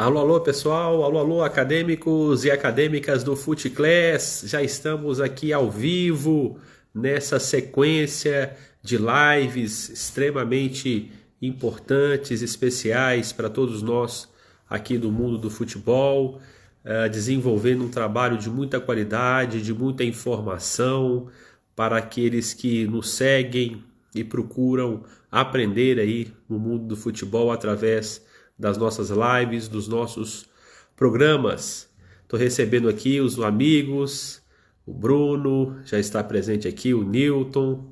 Alô, alô, pessoal, alô, alô, acadêmicos e acadêmicas do FootClass. Já estamos aqui ao vivo nessa sequência de lives extremamente importantes, especiais para todos nós aqui do mundo do futebol, desenvolvendo um trabalho de muita qualidade, de muita informação para aqueles que nos seguem e procuram aprender aí no mundo do futebol através das nossas lives, dos nossos programas. Estou recebendo aqui os amigos, o Bruno já está presente aqui, o Newton,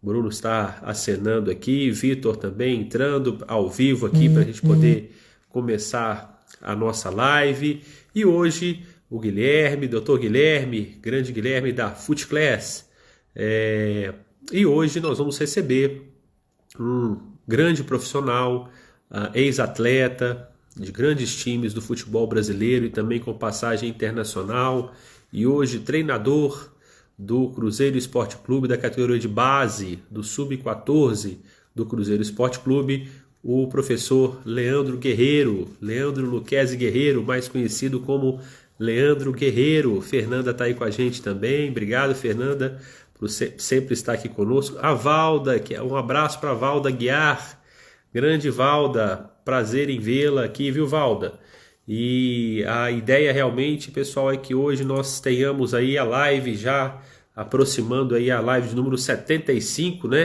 o Bruno está acenando aqui, Vitor também entrando ao vivo aqui para a gente poder começar a nossa live. E hoje o Guilherme, Dr. Guilherme, grande Guilherme da FootClass. E hoje nós vamos receber um grande profissional, ex-atleta de grandes times do futebol brasileiro e também com passagem internacional, e hoje treinador do Cruzeiro Esporte Clube, da categoria de base do Sub-14 do Cruzeiro Esporte Clube, o professor Leandro Guerreiro, Leandro Luquezzi Guerreiro, mais conhecido como Leandro Guerreiro. Fernanda está aí com a gente também. Obrigado, Fernanda, por sempre estar aqui conosco. A Valda, um abraço para a Valda Guiar. Grande Valda, prazer em vê-la aqui, viu, Valda? E a ideia realmente, pessoal, é que hoje nós tenhamos aí a live já aproximando aí a live de número 75, né?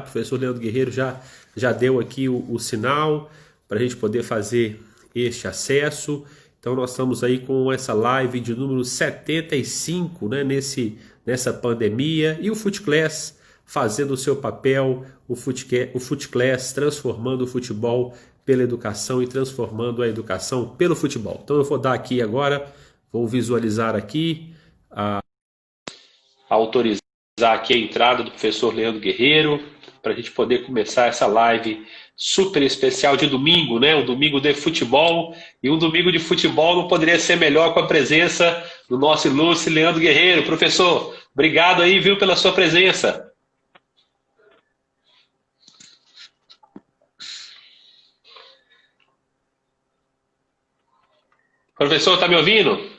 Professor Leandro Guerreiro já deu aqui o sinal para a gente poder fazer este acesso. Então nós estamos aí com essa live de número 75, né? Nessa pandemia, e o FootClass fazendo o seu papel, o FootClass transformando o futebol pela educação e transformando a educação pelo futebol. Então eu vou dar aqui agora, vou visualizar aqui, autorizar aqui a entrada do professor Leandro Guerreiro, para a gente poder começar essa live super especial de domingo, né? Um domingo de futebol, e um domingo de futebol não poderia ser melhor com a presença do nosso ilustre Leandro Guerreiro. Professor, obrigado aí, viu, pela sua presença. Professor, está me ouvindo?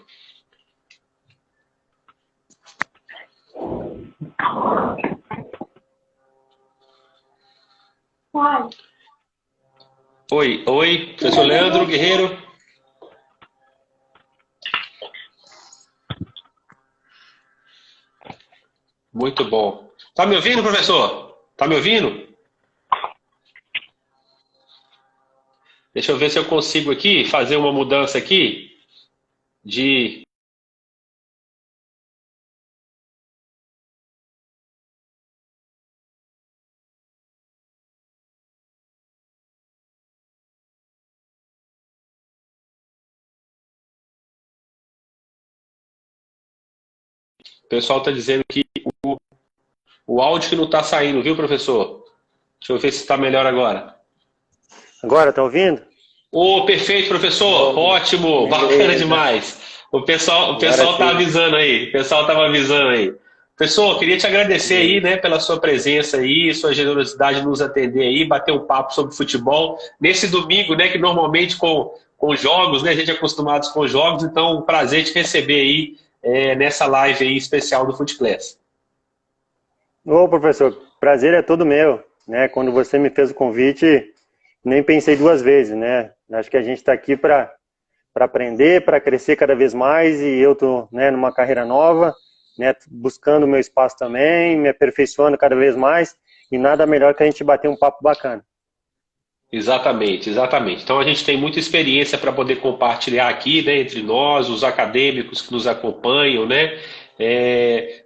Oi, professor Leandro Guerreiro. Muito bom. Está me ouvindo, professor? Está me ouvindo? Deixa eu ver se eu consigo aqui fazer uma mudança aqui de... O pessoal está dizendo que o áudio que não está saindo, viu, professor? Deixa eu ver se está melhor agora. Agora, tá ouvindo? Perfeito, professor. Ótimo, bacana demais. O pessoal está avisando aí. O pessoal estava avisando aí. Professor, queria te agradecer aí, né, pela sua presença aí, sua generosidade de nos atender aí, bater um papo sobre futebol nesse domingo, né, que normalmente com jogos, né, a gente é acostumado com jogos, então um prazer te receber aí nessa live aí especial do FootClass. Ô, professor, prazer é todo meu, né? Quando você me fez o convite, nem pensei duas vezes, né? Acho que a gente está aqui para aprender, para crescer cada vez mais, e eu tô, né, numa carreira nova, né, buscando o meu espaço também, me aperfeiçoando cada vez mais, e nada melhor que a gente bater um papo bacana. Exatamente, exatamente. Então a gente tem muita experiência para poder compartilhar aqui, né, entre nós, os acadêmicos que nos acompanham, né?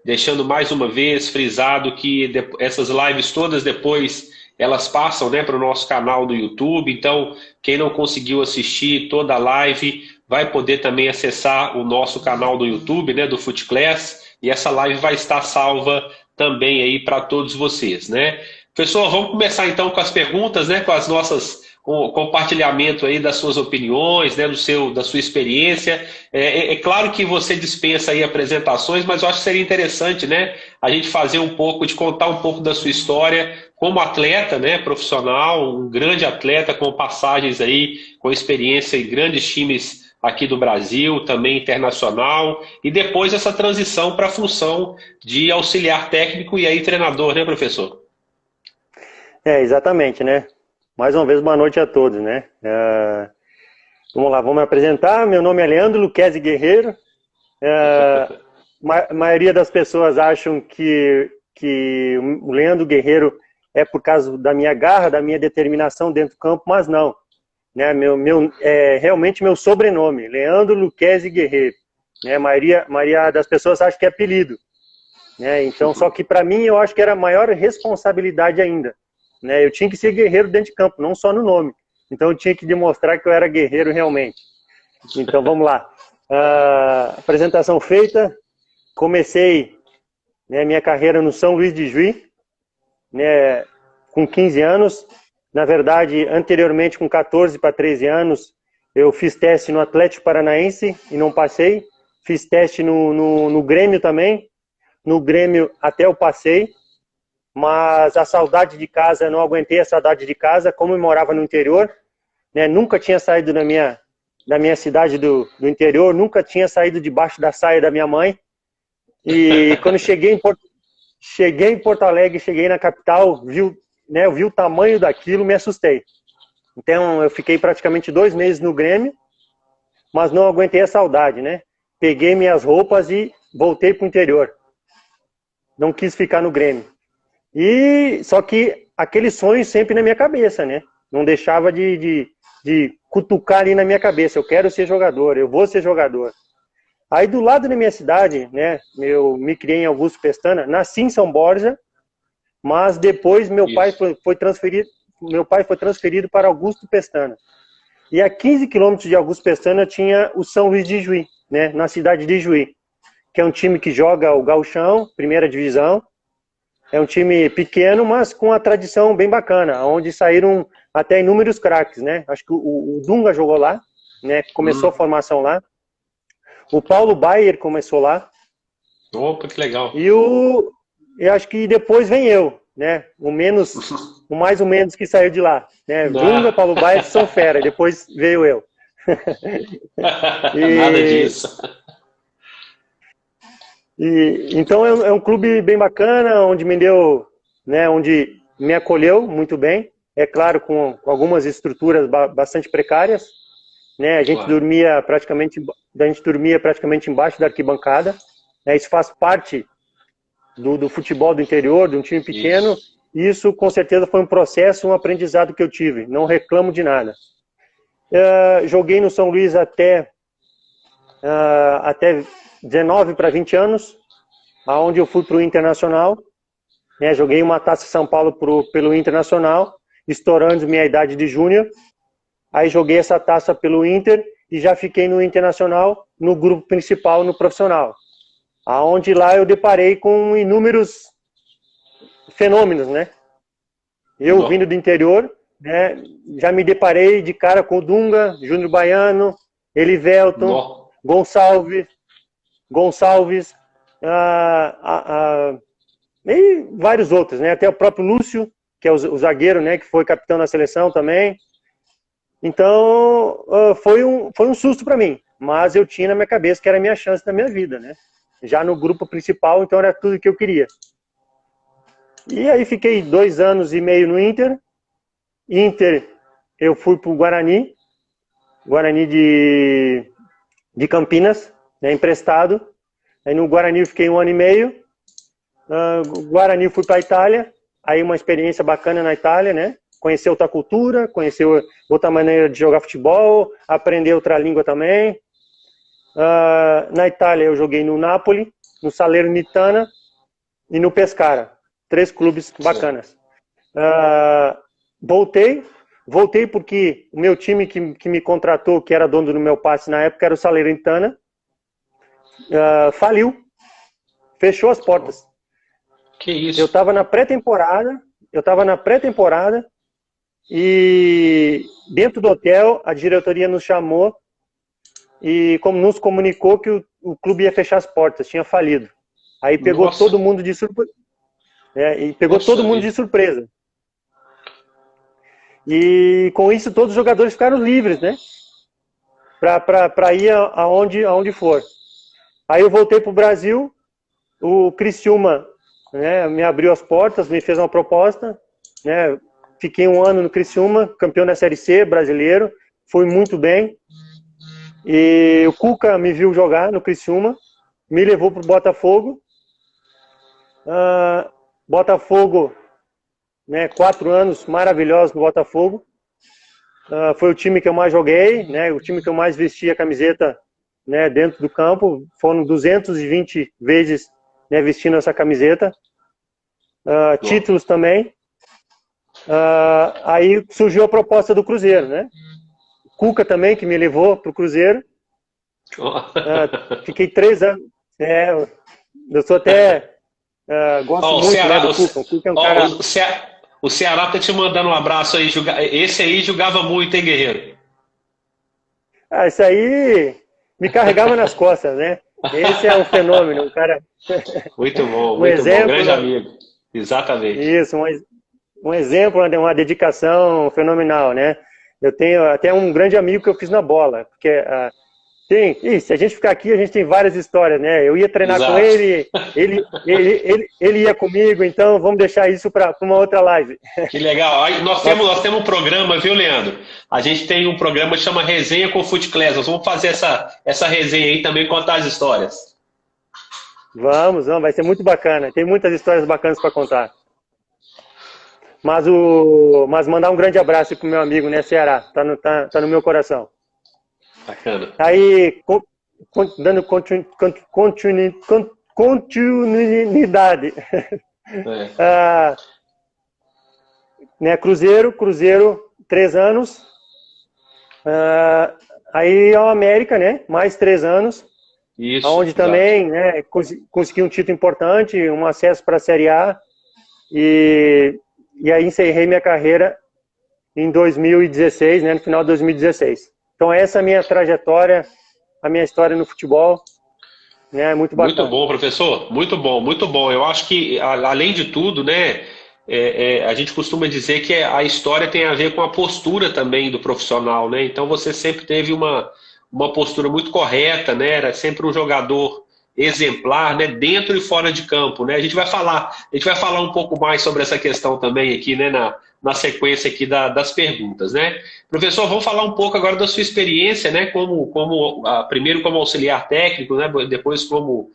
Deixando mais uma vez frisado que essas lives todas depois elas passam, né, para o nosso canal do YouTube. Então quem não conseguiu assistir toda a live vai poder também acessar o nosso canal do YouTube, né, do FootClass, e essa live vai estar salva também aí para todos vocês, né? Professor, vamos começar então com as perguntas, né, com o compartilhamento aí das suas opiniões, né, da sua experiência. É claro que você dispensa aí apresentações, mas eu acho que seria interessante, né, a gente fazer um pouco, de contar um pouco da sua história como atleta, né, profissional, um grande atleta com passagens aí, com experiência em grandes times aqui do Brasil, também internacional, e depois essa transição para a função de auxiliar técnico e aí treinador, né, professor? Exatamente, né? Mais uma vez, boa noite a todos, né? Vamos lá, vamos me apresentar. Meu nome é Leandro Luquezzi Guerreiro. A maioria das pessoas acham que o Leandro Guerreiro é por causa da minha garra, da minha determinação dentro do campo, mas não. Né? Realmente meu sobrenome, Leandro Luquezzi Guerreiro. Né? A maioria das pessoas acha que é apelido. Né? Então, só que para mim eu acho que era maior responsabilidade ainda. Né? Eu tinha que ser guerreiro dentro de campo, não só no nome. Então eu tinha que demonstrar que eu era guerreiro realmente. Então vamos lá. Apresentação feita. Comecei, né, minha carreira no São Luís de Juí, né, com 15 anos. Na verdade, anteriormente, com 14 para 13 anos, eu fiz teste no Atlético Paranaense e não passei. Fiz teste no Grêmio também. No Grêmio até eu passei. Mas a saudade de casa, eu não aguentei a saudade de casa, como eu morava no interior, né, nunca tinha saído da minha cidade do interior, nunca tinha saído debaixo da saia da minha mãe. E quando cheguei em Porto Alegre, cheguei na capital, eu vi o tamanho daquilo, me assustei. Então eu fiquei praticamente 2 meses no Grêmio, mas não aguentei a saudade, né? Peguei minhas roupas e voltei para o interior. Não quis ficar no Grêmio. E só que aquele sonho sempre na minha cabeça, né? Não deixava de cutucar ali na minha cabeça. Eu quero ser jogador, eu vou ser jogador. Aí do lado da minha cidade, né? Eu me criei em Augusto Pestana, nasci em São Borja, mas depois meu pai foi transferido para Augusto Pestana. E a 15 quilômetros de Augusto Pestana tinha o São Luís de Juí, né? Na cidade de Juí, que é um time que joga o Gauchão, primeira divisão. É um time pequeno, mas com uma tradição bem bacana, onde saíram até inúmeros craques, né? Acho que o Dunga jogou lá, né? Começou a formação lá. O Paulo Baier começou lá. Opa, que legal. E eu acho que depois vem eu, né? O mais ou menos que saiu de lá, né? Dunga, Paulo Baier são fera, depois veio eu. Nada disso. Então é um clube bem bacana, onde me deu, né, onde me acolheu muito bem, é claro, com algumas estruturas bastante precárias, né? A gente dormia praticamente embaixo da arquibancada, né? Isso faz parte do futebol do interior, de um time pequeno. Isso com certeza foi um processo, um aprendizado que eu tive, não reclamo de nada. Joguei no São Luís até 19 para 20 anos, aonde eu fui para o Internacional, né? Joguei uma Taça São Paulo pelo Internacional, estourando minha idade de júnior. Aí joguei essa taça pelo Inter e já fiquei no Internacional, no grupo principal, no profissional. Aonde lá eu deparei com inúmeros fenômenos, né? Eu vindo do interior, né? Já me deparei de cara com o Dunga, Júnior Baiano, Elivelton, Gonçalves, e vários outros, né? Até o próprio Lúcio, que é o zagueiro, né? Que foi capitão da seleção também. Então, foi um susto para mim, mas eu tinha na minha cabeça que era a minha chance da minha vida, né? Já no grupo principal, então era tudo que eu queria. E aí fiquei 2 anos e meio no Inter. Eu fui para o Guarani de Campinas, né, emprestado. Aí no Guarani eu fiquei 1 ano e meio. Guarani fui para a Itália, aí uma experiência bacana na Itália, né? Conhecer outra cultura, conhecer outra maneira de jogar futebol, aprender outra língua também. Na Itália eu joguei no Napoli, no Salernitana e no Pescara. 3 clubes bacanas. Voltei porque o meu time que me contratou, que era dono do meu passe na época, era o Salernitana. Faliu. Fechou as portas. Que isso? Eu estava na pré-temporada e dentro do hotel a diretoria nos chamou e como nos comunicou que o clube ia fechar as portas, tinha falido. Aí pegou Nossa. todo mundo de surpresa. E pegou Nossa todo mundo vida. de surpresa. E com isso todos os jogadores ficaram livres, né? Para ir aonde for. Aí eu voltei para o Brasil, o Criciúma, né, me abriu as portas, me fez uma proposta, né? Fiquei 1 ano no Criciúma, campeão da Série C, brasileiro, fui muito bem. E o Cuca me viu jogar no Criciúma, me levou para o Botafogo. Botafogo, né, 4 anos maravilhosos no Botafogo. Foi o time que eu mais joguei, né, o time que eu mais vesti a camiseta, né, dentro do campo. Foram 220 vezes, né, vestindo essa camiseta. Títulos também. Aí surgiu a proposta do Cruzeiro, né? Cuca também, que me levou para o Cruzeiro. Fiquei 3 anos. Eu sou até... gosto muito, Ceará, né, do Cuca. O Cuca é um cara... O Ceará tá te mandando um abraço aí. Esse aí jogava muito, hein, Guerreiro? Isso aí me carregava nas costas, né? Esse é um fenômeno, um cara... Muito bom, um muito exemplo, bom. Grande né? amigo. Exatamente. Isso, um exemplo, uma dedicação fenomenal, né? Eu tenho até um grande amigo que eu fiz na bola, porque se a gente ficar aqui, a gente tem várias histórias, né? Eu ia treinar Exato. com ele ia comigo, então vamos deixar isso para uma outra live. Que legal. Aí nós temos um programa, viu, Leandro? A gente tem um programa que chama Resenha com Footclass. Nós vamos fazer essa resenha aí também, contar as histórias. Vamos, vai ser muito bacana. Tem muitas histórias bacanas para contar. Mas mandar um grande abraço pro meu amigo, né, Ceará. Tá no meu coração. Bacana. Aí, dando continuidade. Né, Cruzeiro, 3 anos. Aí ao América, né, mais 3 anos. Isso. Onde também, né, consegui um título importante, um acesso para a Série A. E aí encerrei minha carreira em 2016, né, no final de 2016. Então essa é a minha trajetória, a minha história no futebol, né, muito bacana. Muito bom, professor, muito bom, muito bom. Eu acho que, além de tudo, né, a gente costuma dizer que a história tem a ver com a postura também do profissional, né? Então você sempre teve uma postura muito correta, né? Era sempre um jogador exemplar, né? Dentro e fora de campo, né? A gente vai falar um pouco mais sobre essa questão também aqui, né? Na sequência aqui das perguntas, né? Professor, vamos falar um pouco agora da sua experiência, né? Primeiro como auxiliar técnico, né? Depois como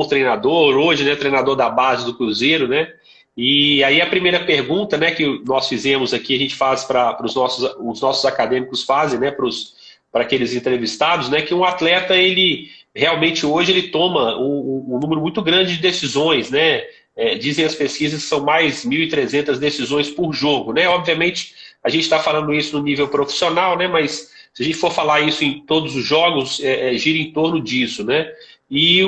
treinador, hoje, né? Treinador da base do Cruzeiro, né? E aí a primeira pergunta, né? Que nós fizemos aqui, a gente faz para os nossos acadêmicos fazem, né? Para aqueles entrevistados, né? Que um atleta, ele realmente hoje ele toma um número muito grande de decisões, né? Dizem as pesquisas que são mais 1.300 decisões por jogo, né? Obviamente, a gente está falando isso no nível profissional, né? Mas se a gente for falar isso em todos os jogos, gira em torno disso, né? E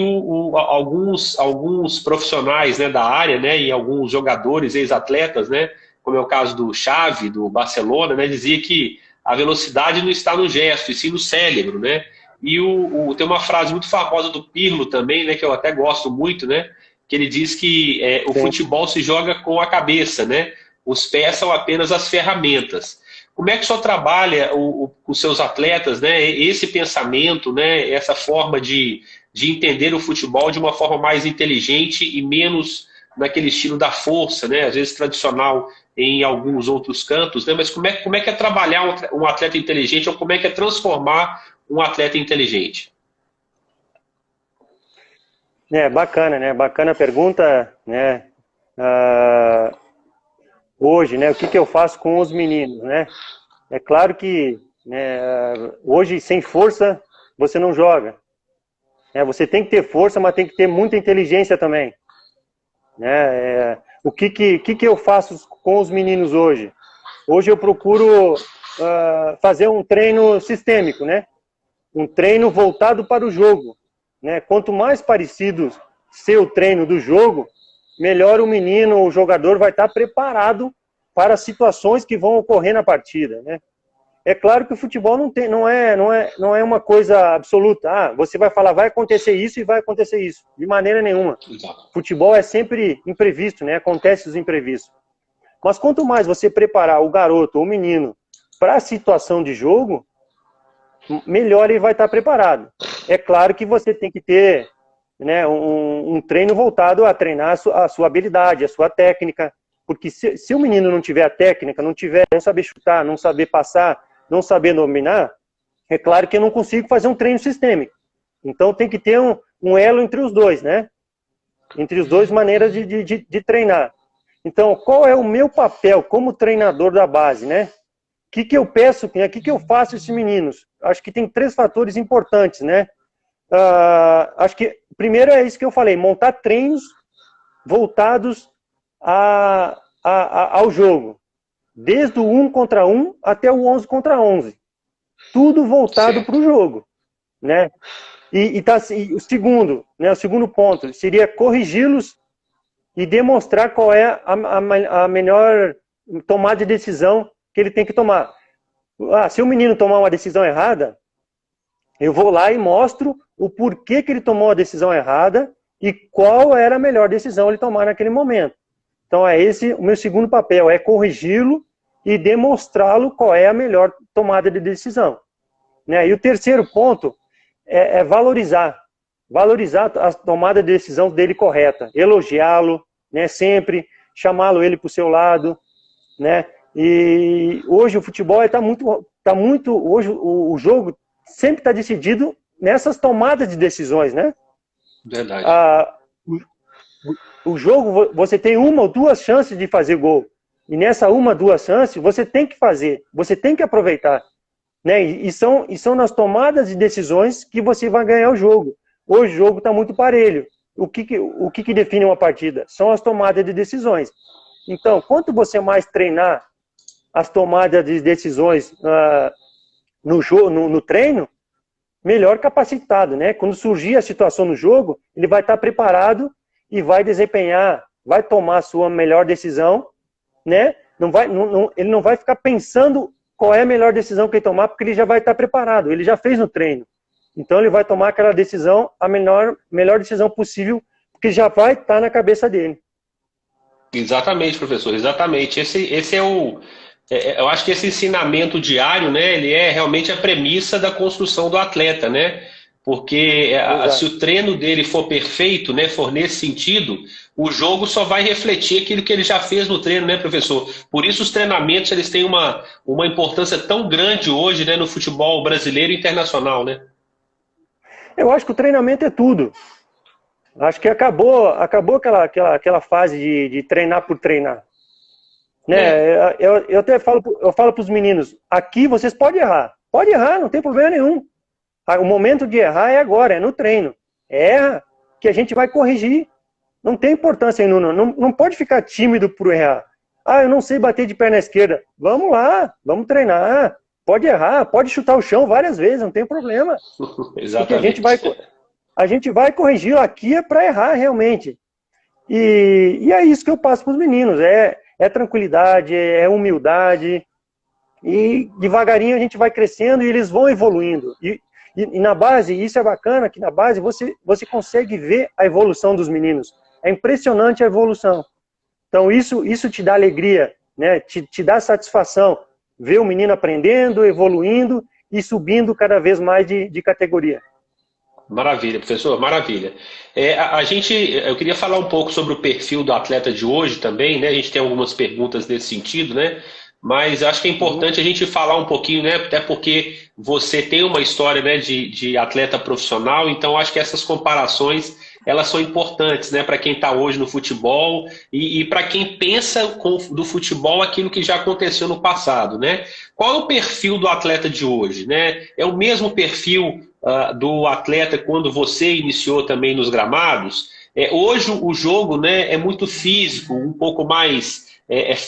alguns profissionais, né, da área, né? E alguns jogadores, ex-atletas, né? Como é o caso do Xavi, do Barcelona, né? Dizia que a velocidade não está no gesto, e sim no cérebro, né? E tem uma frase muito famosa do Pirlo também, né? Que eu até gosto muito, né? Que ele diz que o futebol se joga com a cabeça, né? Os pés são apenas as ferramentas. Como é que o senhor trabalha com os seus atletas, né? Esse pensamento, né? Essa forma de entender o futebol de uma forma mais inteligente e menos naquele estilo da força, né? Às vezes tradicional em alguns outros cantos, né? Mas como é que é trabalhar um atleta inteligente ou como é que é transformar um atleta inteligente? Bacana, né? Bacana a pergunta, né? Hoje, né? O que eu faço com os meninos, né? É claro que, né, hoje sem força você não joga. Você tem que ter força, mas tem que ter muita inteligência também. Né? O que eu faço com os meninos hoje? Hoje eu procuro fazer um treino sistêmico, né? Um treino voltado para o jogo. Né? Quanto mais parecido ser o treino do jogo, melhor o menino ou o jogador vai estar preparado para as situações que vão ocorrer na partida. Né? É claro que o futebol não é uma coisa absoluta. Ah, você vai falar, vai acontecer isso e vai acontecer isso. De maneira nenhuma. Exato. Futebol é sempre imprevisto, né? Acontece os imprevistos. Mas quanto mais você preparar o garoto ou o menino para a situação de jogo, melhor ele vai estar preparado. É claro que você tem que ter, né, um treino voltado a treinar a sua habilidade, a sua técnica, porque se o menino não tiver a técnica, não saber chutar, não saber passar, não saber dominar, é claro que eu não consigo fazer um treino sistêmico. Então tem que ter um elo entre os dois, né? Entre os dois maneiras de treinar. Então, qual é o meu papel como treinador da base, né? O que eu peço, o que eu faço a esses meninos? Acho que tem 3 fatores importantes, né? Acho que primeiro é isso que eu falei, montar treinos voltados ao jogo. Desde o 1 contra 1 até o 11 contra 11. Tudo voltado para o jogo, né? E o segundo ponto seria corrigi-los e demonstrar qual é a melhor tomada de decisão que ele tem que tomar. Se o menino tomar uma decisão errada, eu vou lá e mostro o porquê que ele tomou a decisão errada e qual era a melhor decisão ele tomar naquele momento. Então é esse o meu segundo papel, é corrigi-lo e demonstrá-lo qual é a melhor tomada de decisão. Né? E o terceiro ponto é valorizar a tomada de decisão dele correta, elogiá-lo, né, sempre, chamá-lo ele para o seu lado, né, e hoje o futebol está muito, hoje o jogo sempre está decidido nessas tomadas de decisões, né? Verdade. O jogo, você tem 1 ou 2 chances de fazer gol, e nessa 1 ou 2 chances, você tem que fazer, você tem que aproveitar, né, e são nas tomadas de decisões que você vai ganhar o jogo. Hoje o jogo está muito parelho. O que define uma partida? São as tomadas de decisões. Então, quanto você mais treinar as tomadas de decisões no treino, melhor capacitado, né? Quando surgir a situação no jogo, ele vai estar preparado e vai desempenhar, vai tomar a sua melhor decisão, né? Ele não vai ficar pensando qual é a melhor decisão que ele tomar, porque ele já vai estar preparado, ele já fez no treino. Então ele vai tomar aquela decisão, a melhor decisão possível, porque já vai estar na cabeça dele. Exatamente, professor, exatamente. Esse é eu acho que esse ensinamento diário, né, ele é realmente a premissa da construção do atleta, né? Porque se o treino dele for perfeito, né, for nesse sentido, o jogo só vai refletir aquilo que ele já fez no treino, né, professor? Por isso os treinamentos eles têm uma importância tão grande hoje, né, no futebol brasileiro e internacional, né? Eu acho que o treinamento é tudo. Acho que acabou aquela fase de treinar por treinar. Né? Eu até falo para os meninos, aqui vocês podem errar. Pode errar, não tem problema nenhum. O momento de errar é agora, é no treino. Erra, que a gente vai corrigir. Não tem importância não pode ficar tímido por errar. Eu não sei bater de perna esquerda. Vamos lá, vamos treinar. Pode errar, pode chutar o chão várias vezes, não tem problema. Exatamente. Porque a gente vai corrigir, aqui é para errar realmente. E é isso que eu passo para os meninos, é tranquilidade, é humildade, e devagarinho a gente vai crescendo e eles vão evoluindo. E na base, isso é bacana, que na base você consegue ver a evolução dos meninos. É impressionante a evolução. Então isso te dá alegria, né? te dá satisfação. Ver o menino aprendendo, evoluindo e subindo cada vez mais de categoria. Maravilha, professor, maravilha. Eu queria falar um pouco sobre o perfil do atleta de hoje também, né? A gente tem algumas perguntas nesse sentido, né? Mas acho que é importante a gente falar um pouquinho, né? Até porque você tem uma história, né, de atleta profissional, então acho que essas comparações elas são importantes, né, para quem está hoje no futebol e para quem pensa do futebol aquilo que já aconteceu no passado, né? Qual é o perfil do atleta de hoje, né? É o mesmo perfil do atleta quando você iniciou também nos gramados? Hoje o jogo, né, é muito físico, um pouco mais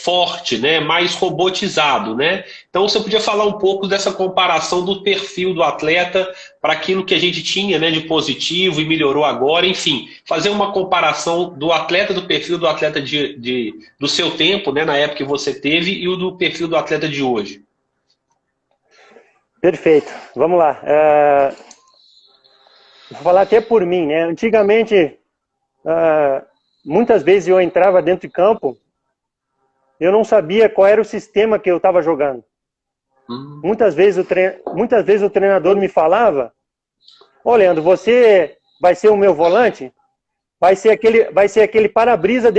forte, né, mais robotizado, né? Então você podia falar um pouco dessa comparação do perfil do atleta para aquilo que a gente tinha, né, de positivo e melhorou agora, enfim, fazer uma comparação do atleta, do perfil do atleta do seu tempo, né, na época que você teve, e o do perfil do atleta de hoje. Perfeito. Vamos lá. Vou falar até por mim, né? Antigamente, muitas vezes eu entrava dentro de campo, eu não sabia qual era o sistema que eu estava jogando. Muitas vezes o treinador me falava: "Ô, Leandro, você vai ser o meu volante? Vai ser aquele para-brisa,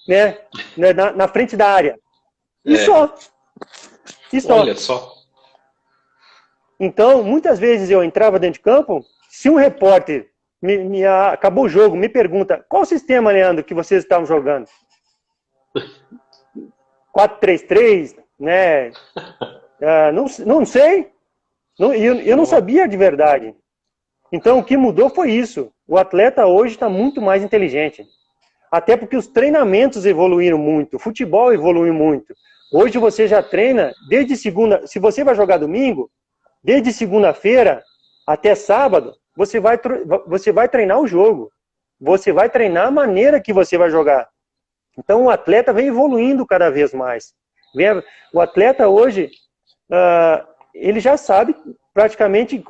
né, na frente da área." E só. E só. Olha só. Então, muitas vezes eu entrava dentro de campo, se um repórter acabou o jogo, me pergunta: "Qual o sistema, Leandro, que vocês estavam jogando?" 4-3-3, né? Não sei. Eu não sabia de verdade. Então, o que mudou foi isso. O atleta hoje está muito mais inteligente. Até porque os treinamentos evoluíram muito, o futebol evoluiu muito. Hoje você já treina desde segunda. Se você vai jogar domingo, desde segunda-feira até sábado, você vai treinar o jogo. Você vai treinar a maneira que você vai jogar. Então o atleta vem evoluindo cada vez mais. O atleta hoje, ele já sabe praticamente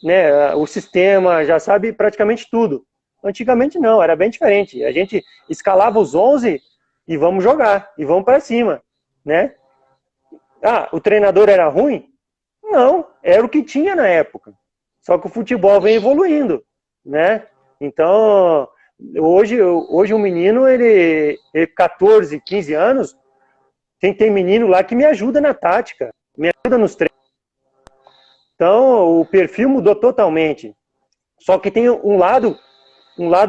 né, o sistema, já sabe praticamente tudo. Antigamente não, era bem diferente. A gente escalava os 11 e vamos jogar, e vamos para cima, né? O treinador era ruim? Não, era o que tinha na época. Só que o futebol vem evoluindo, né? Então, hoje o menino, ele 14, 15 anos, tem menino lá que me ajuda na tática, me ajuda nos treinos. Então, o perfil mudou totalmente. Só que tem um lado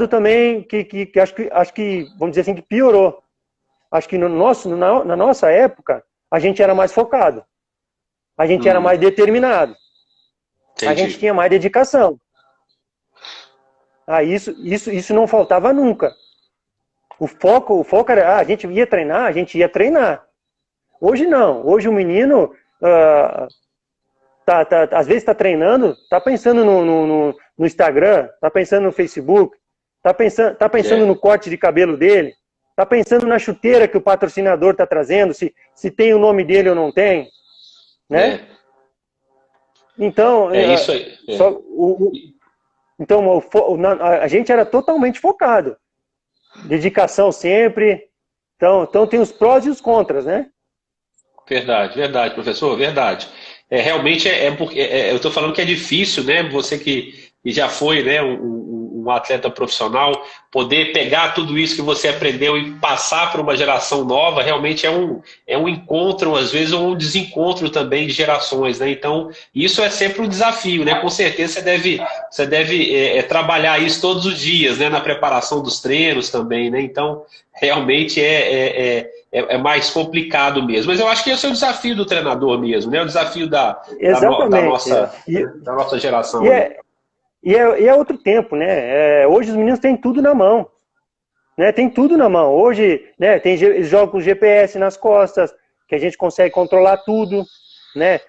também que acho que, vamos dizer assim, que piorou. Acho que na nossa época, a gente era mais focado. A gente era mais determinado. Entendi. A gente tinha mais dedicação. Isso não faltava nunca. O foco era, a gente ia treinar. Hoje não. Hoje o menino, às vezes está treinando, está pensando no Instagram, está pensando no Facebook, está pensando no corte de cabelo dele, está pensando na chuteira que o patrocinador está trazendo, se tem o nome dele ou não tem, né? Então, isso aí. Então a gente era totalmente focado, dedicação sempre. Então tem os prós e os contras, né? Verdade, professor, verdade. Realmente porque eu estou falando que é difícil, né? Você que já foi, né, um atleta profissional, poder pegar tudo isso que você aprendeu e passar para uma geração nova, realmente é um encontro, às vezes, ou um desencontro também de gerações, né? Então, isso é sempre um desafio, né? Com certeza você deve trabalhar isso todos os dias, né? Na preparação dos treinos também, né? Então, realmente é mais complicado mesmo. Mas eu acho que esse é o desafio do treinador mesmo, né? O desafio da nossa geração. E é outro tempo, né? Hoje os meninos têm tudo na mão. Né? Tem tudo na mão. Hoje, né, eles jogam com GPS nas costas, que a gente consegue controlar tudo. Né?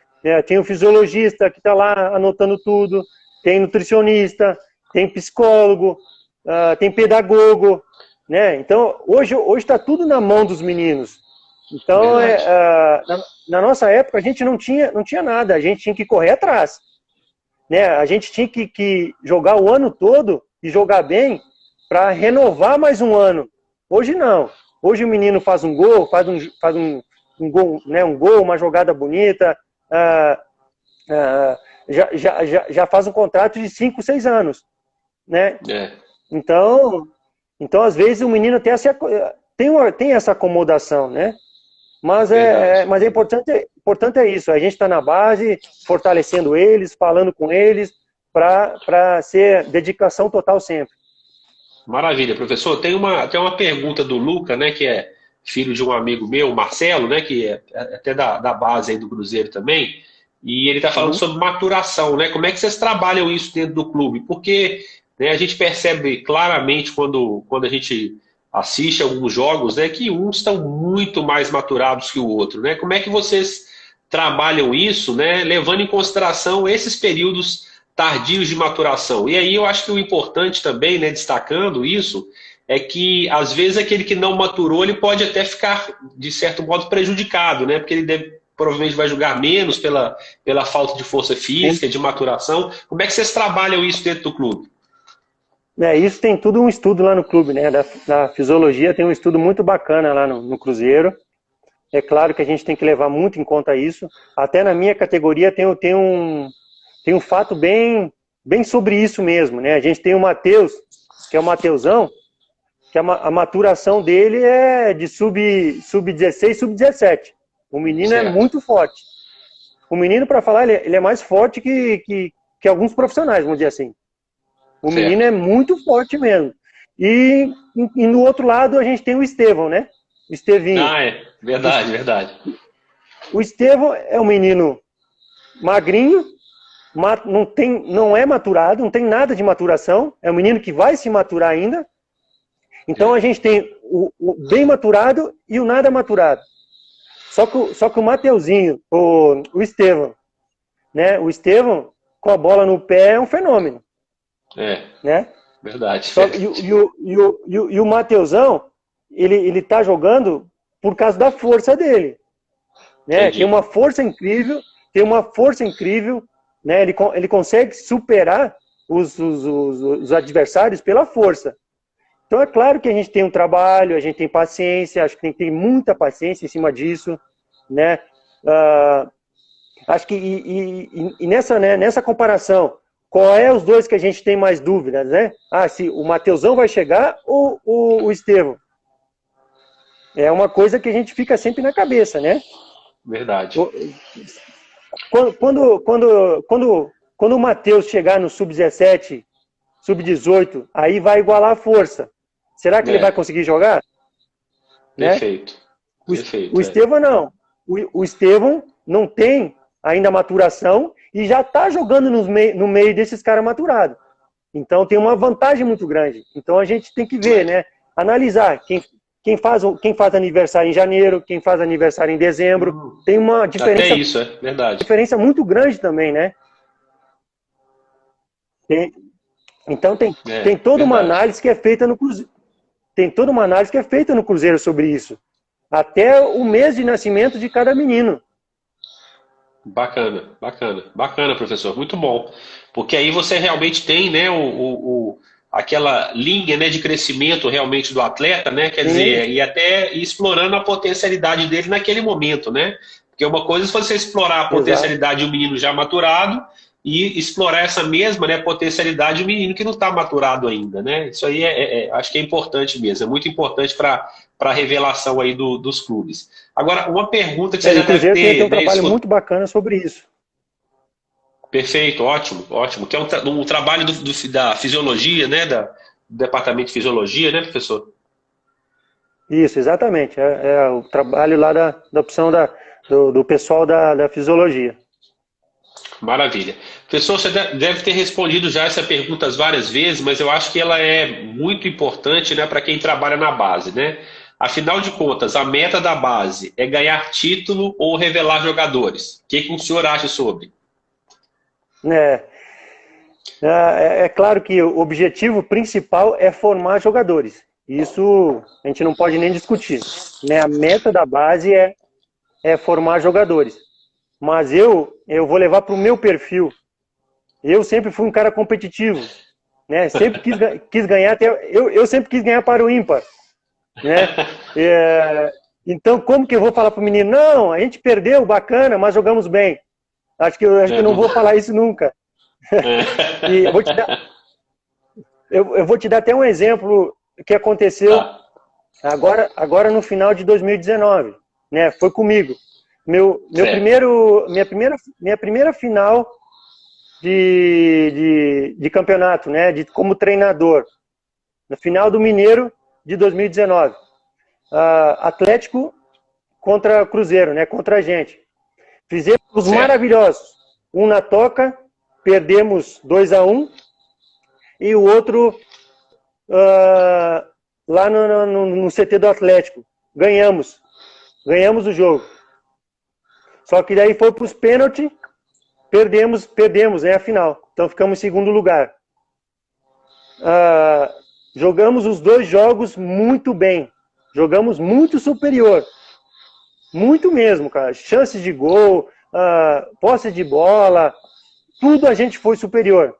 Tem o fisiologista que está lá anotando tudo. Tem nutricionista, tem psicólogo, tem pedagogo. Né? Então, hoje está tudo na mão dos meninos. Então, na nossa época, a gente não tinha nada. A gente tinha que correr atrás. Né? A gente tinha que jogar o ano todo e jogar bem para renovar mais um ano. Hoje não. Hoje o menino faz um gol, faz um gol, né? Um gol, uma jogada bonita, já faz um contrato de 5, 6 anos. Né? Então, às vezes o menino tem essa acomodação, né? Mas é importante isso, a gente está na base, fortalecendo eles, falando com eles, para ser dedicação total sempre. Maravilha, professor. Tem uma pergunta do Luca, né, que é filho de um amigo meu, o Marcelo, né, que é até da base aí do Cruzeiro também, e ele está falando sobre maturação, né? Como é que vocês trabalham isso dentro do clube? Porque, né, a gente percebe claramente quando a gente assiste alguns jogos, né, que uns estão muito mais maturados que o outro, né? Como é que vocês trabalham isso, né, levando em consideração esses períodos tardios de maturação? E aí eu acho que o importante também, né, destacando isso, é que às vezes aquele que não maturou, ele pode até ficar, de certo modo, prejudicado, né? Porque ele provavelmente vai jogar menos pela falta de força física, de maturação. Como é que vocês trabalham isso dentro do clube? Isso tem tudo um estudo lá no clube, né? Da fisiologia tem um estudo muito bacana lá no Cruzeiro. É claro que a gente tem que levar muito em conta isso. Até na minha categoria tem um fato bem sobre isso mesmo, né? A gente tem o Matheus, que é o Mateusão, que a maturação dele é de sub-16, sub-17. O menino certo. É muito forte. O menino, para falar, ele é mais forte que alguns profissionais, vamos dizer assim. O certo. Menino é muito forte mesmo. E no outro lado a gente tem o Estevão, né? O Estevinho. Verdade. O Estevão é um menino magrinho, não é maturado, não tem nada de maturação. É um menino que vai se maturar ainda. Então a gente tem o bem maturado e o nada maturado. Só que o Mateuzinho, o Estevão, né? O Estevão, com a bola no pé, é um fenômeno. Né? Verdade. E o Mateuzão, ele tá jogando por causa da força dele. Né? Tem uma força incrível, né? Ele consegue superar os adversários pela força. Então é claro que a gente tem um trabalho, a gente tem paciência, acho que tem que ter muita paciência em cima disso, né? Acho que nessa comparação, qual é os dois que a gente tem mais dúvidas, né? Se o Mateusão vai chegar ou o Estevão? É uma coisa que a gente fica sempre na cabeça, né? Verdade. Quando o Matheus chegar no sub-17, sub-18, aí vai igualar a força. Será que ele vai conseguir jogar? Perfeito. Né? O Estevão não. O Estevão não tem ainda maturação e já está jogando no meio desses caras maturados. Então tem uma vantagem muito grande. Então a gente tem que ver, né? Analisar quem faz aniversário em janeiro, quem faz aniversário em dezembro. Tem uma diferença. Até isso, é verdade. Diferença muito grande também, né? Então tem toda uma análise que é feita no Cruzeiro. Tem toda uma análise que é feita no Cruzeiro sobre isso. Até o mês de nascimento de cada menino. Bacana, professor. Muito bom. Porque aí você realmente tem, né, aquela linha, né, de crescimento realmente do atleta, né? Quer dizer, e até explorando a potencialidade dele naquele momento, né? Porque uma coisa é você explorar a potencialidade de um menino já maturado e explorar essa mesma, né, potencialidade de um menino que não está maturado ainda, né? Isso aí acho que é importante mesmo, é muito importante para a revelação aí dos clubes. Agora, uma pergunta que você já deve ter... tem um trabalho muito bacana sobre isso. Perfeito, ótimo. Que é um trabalho da fisiologia, né? Do departamento de fisiologia, né, professor? Isso, exatamente. É o trabalho lá da opção do pessoal da fisiologia. Maravilha. Professor, você deve ter respondido já essa pergunta várias vezes, mas eu acho que ela é muito importante, né, para quem trabalha na base, né? Afinal de contas, a meta da base é ganhar título ou revelar jogadores? O que o senhor acha sobre? É claro que o objetivo principal é formar jogadores. Isso a gente não pode nem discutir. Né? A meta da base é formar jogadores. Mas eu vou levar para o meu perfil. Eu sempre fui um cara competitivo. Né? Sempre quis ganhar, eu sempre quis ganhar para o ímpar. Né? Então, como que eu vou falar para o menino? Não, a gente perdeu, bacana, mas jogamos bem. Acho que eu não vou falar isso nunca. E eu vou te dar até um exemplo que aconteceu agora no final de 2019. Né? Foi comigo. Minha primeira final de campeonato, né? Como treinador. No final do Mineiro de 2019. Atlético contra Cruzeiro, né? Contra a gente. Fizemos maravilhosos. Um na toca, perdemos 2-1. E o outro lá no CT do Atlético. Ganhamos o jogo. Só que daí foi para os pênaltis, perdemos, né, a final. Então ficamos em segundo lugar. Jogamos os dois jogos muito bem. Jogamos muito superior. Muito mesmo, cara. Chances de gol, posse de bola, tudo a gente foi superior.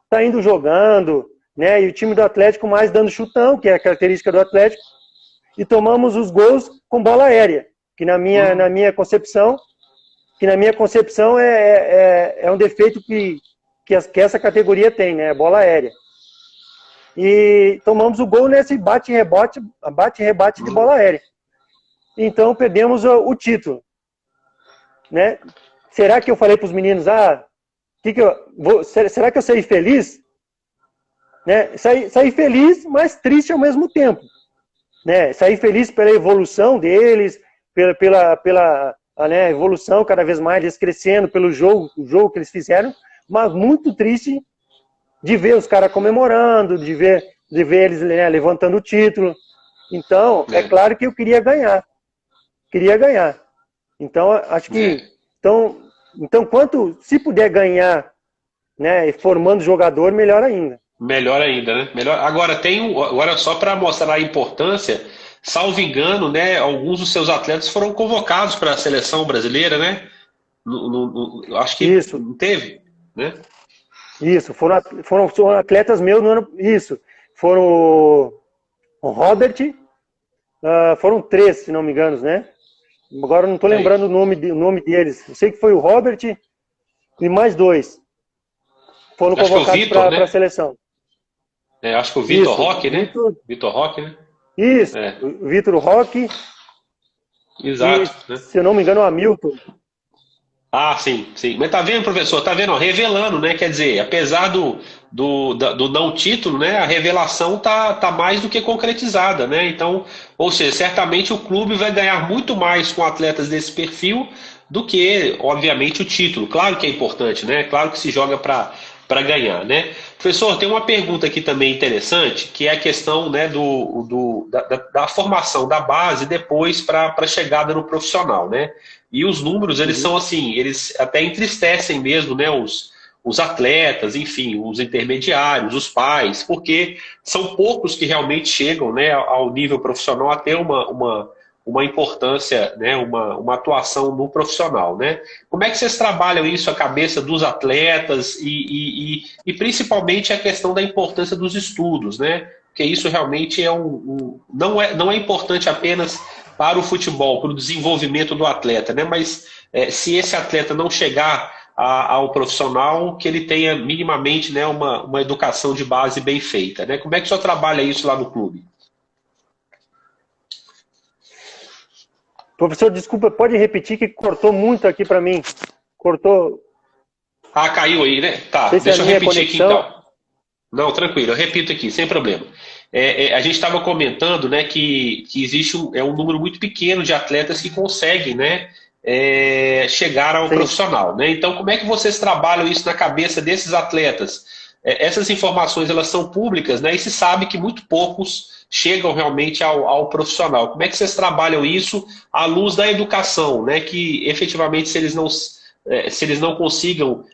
Tá indo jogando, né? E o time do Atlético mais dando chutão, que é a característica do Atlético, e tomamos os gols com bola aérea, que na minha concepção, é um defeito que essa categoria tem, né? Bola aérea. E tomamos o gol nesse bate-rebate de bola aérea. Então perdemos o título, né? Será que eu falei para os meninos, será que eu saí feliz? Né? Saí feliz, mas triste ao mesmo tempo, né? Saí feliz pela evolução deles, pela né, evolução cada vez mais, eles crescendo, pelo jogo que eles fizeram, mas muito triste de ver os caras comemorando, de ver eles, né, levantando o título. Então, é claro que eu queria ganhar. Então, acho que então se puder ganhar, né, formando jogador, melhor ainda. Melhor ainda, né? Melhor. Agora agora só para mostrar a importância, salvo engano, né, alguns dos seus atletas foram convocados para a seleção brasileira, né? Acho que isso. Não teve, né? Isso, foram atletas meus no ano. Isso. Foram o Robert, foram 3, se não me engano, né? Agora eu não estou lembrando o nome deles. Eu sei que foi o Robert e mais 2. Foram convocados para a seleção. Acho que o Vitor Roque, né? Vitor Roque, né? Isso, o Vitor Roque. Exato. E, né? Se eu não me engano, o Hamilton. Sim. Mas tá vendo, professor? Tá vendo? Revelando, né? Quer dizer, apesar do não título, né? A revelação tá mais do que concretizada, né? Então, ou seja, certamente o clube vai ganhar muito mais com atletas desse perfil do que, obviamente, o título. Claro que é importante, né? Claro que se joga para ganhar, né? Professor, tem uma pergunta aqui também interessante, que é a questão, né, da formação da base depois para a chegada no profissional, né? E os números, eles são assim, eles até entristecem mesmo, né, os atletas, enfim, os intermediários, os pais, porque são poucos que realmente chegam, né, ao nível profissional a ter uma importância, né, uma atuação no profissional, né? Como é que vocês trabalham isso, a cabeça dos atletas e principalmente a questão da importância dos estudos, né? Porque isso realmente não é importante apenas para o futebol, para o desenvolvimento do atleta, né? Mas se esse atleta não chegar ao profissional, que ele tenha minimamente, né, uma educação de base bem feita, né? Como é que o senhor trabalha isso lá no clube? Professor, desculpa, pode repetir que cortou muito aqui para mim. Cortou. Caiu aí, né? Tá, deixa eu repetir aqui então. Não, tranquilo, eu repito aqui, sem problema. A gente estava comentando, né, que existe um número muito pequeno de atletas que conseguem, né, chegar ao profissional, né? Então, como é que vocês trabalham isso na cabeça desses atletas? Essas informações, elas são públicas, né, e se sabe que muito poucos chegam realmente ao profissional. Como é que vocês trabalham isso à luz da educação, né, que efetivamente se eles não consigam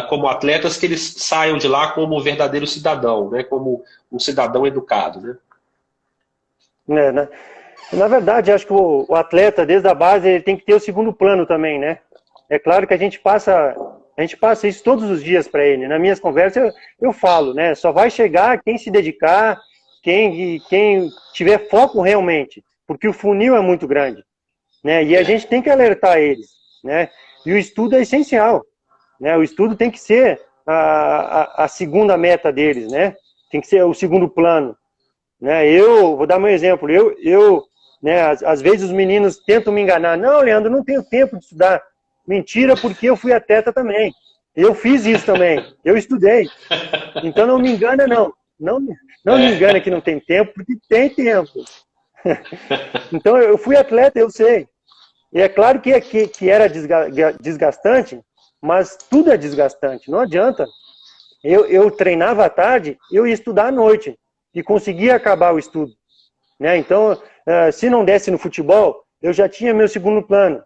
como atletas, que eles saiam de lá como um verdadeiro cidadão, né, como um cidadão educado, né? Na verdade, acho que o atleta, desde a base, ele tem que ter o segundo plano também, né? É claro que a gente passa isso todos os dias para ele. Nas minhas conversas eu falo, né? Só vai chegar quem se dedicar, quem tiver foco realmente, porque o funil é muito grande, né? E a gente tem que alertar eles, né? E o estudo é essencial, né? O estudo tem que ser a segunda meta deles, né? Tem que ser o segundo plano, né? Eu vou dar meu exemplo. Né? Às vezes os meninos tentam me enganar. Não, Leandro, não tenho tempo de estudar. Mentira, porque eu fui atleta também. Eu fiz isso também. Eu estudei. Então não me engana, não. Não me engana que não tem tempo, porque tem tempo. Então eu fui atleta, eu sei. E é claro que era desgastante, mas tudo é desgastante, não adianta. Eu treinava à tarde, eu ia estudar à noite e conseguia acabar o estudo, né? Então, se não desse no futebol, eu já tinha meu segundo plano.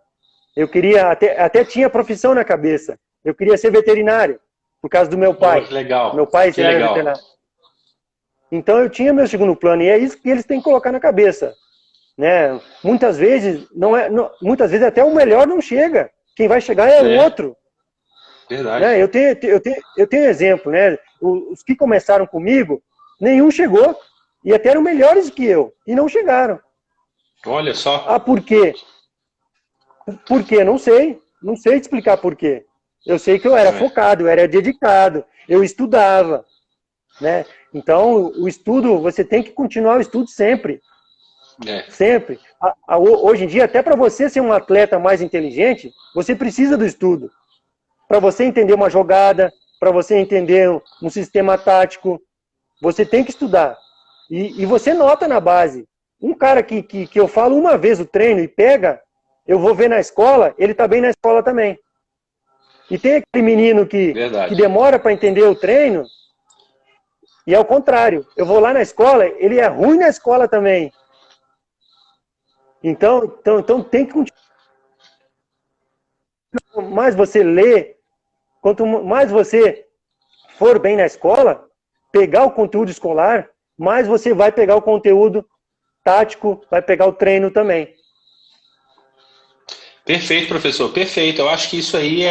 Eu queria, até tinha profissão na cabeça. Eu queria ser veterinário, por causa do meu pai. Que legal. Meu pai era veterinário. Então eu tinha meu segundo plano, e é isso que eles têm que colocar na cabeça, né? Muitas vezes muitas vezes até o melhor não chega. Quem vai chegar é o outro. Verdade. Né? Eu tenho exemplo, né? Os que começaram comigo, nenhum chegou e até eram melhores que eu e não chegaram. Olha só. Ah, por quê? Por quê? Não sei te explicar por quê. Eu sei que eu era focado, eu era dedicado, eu estudava, né? Então, o estudo, você tem que continuar o estudo sempre. Sempre. Hoje em dia, até para você ser um atleta mais inteligente, você precisa do estudo. Para você entender uma jogada, para você entender um sistema tático, você tem que estudar. E você nota na base. Um cara que eu falo uma vez o treino e pega, eu vou ver na escola, ele está bem na escola também. E tem aquele menino que demora para entender o treino, e é o contrário. Eu vou lá na escola, ele é ruim na escola também. Então tem que continuar. Quanto mais você lê, quanto mais você for bem na escola, pegar o conteúdo escolar, mais você vai pegar o conteúdo tático, vai pegar o treino também. Perfeito, professor, perfeito. Eu acho que isso aí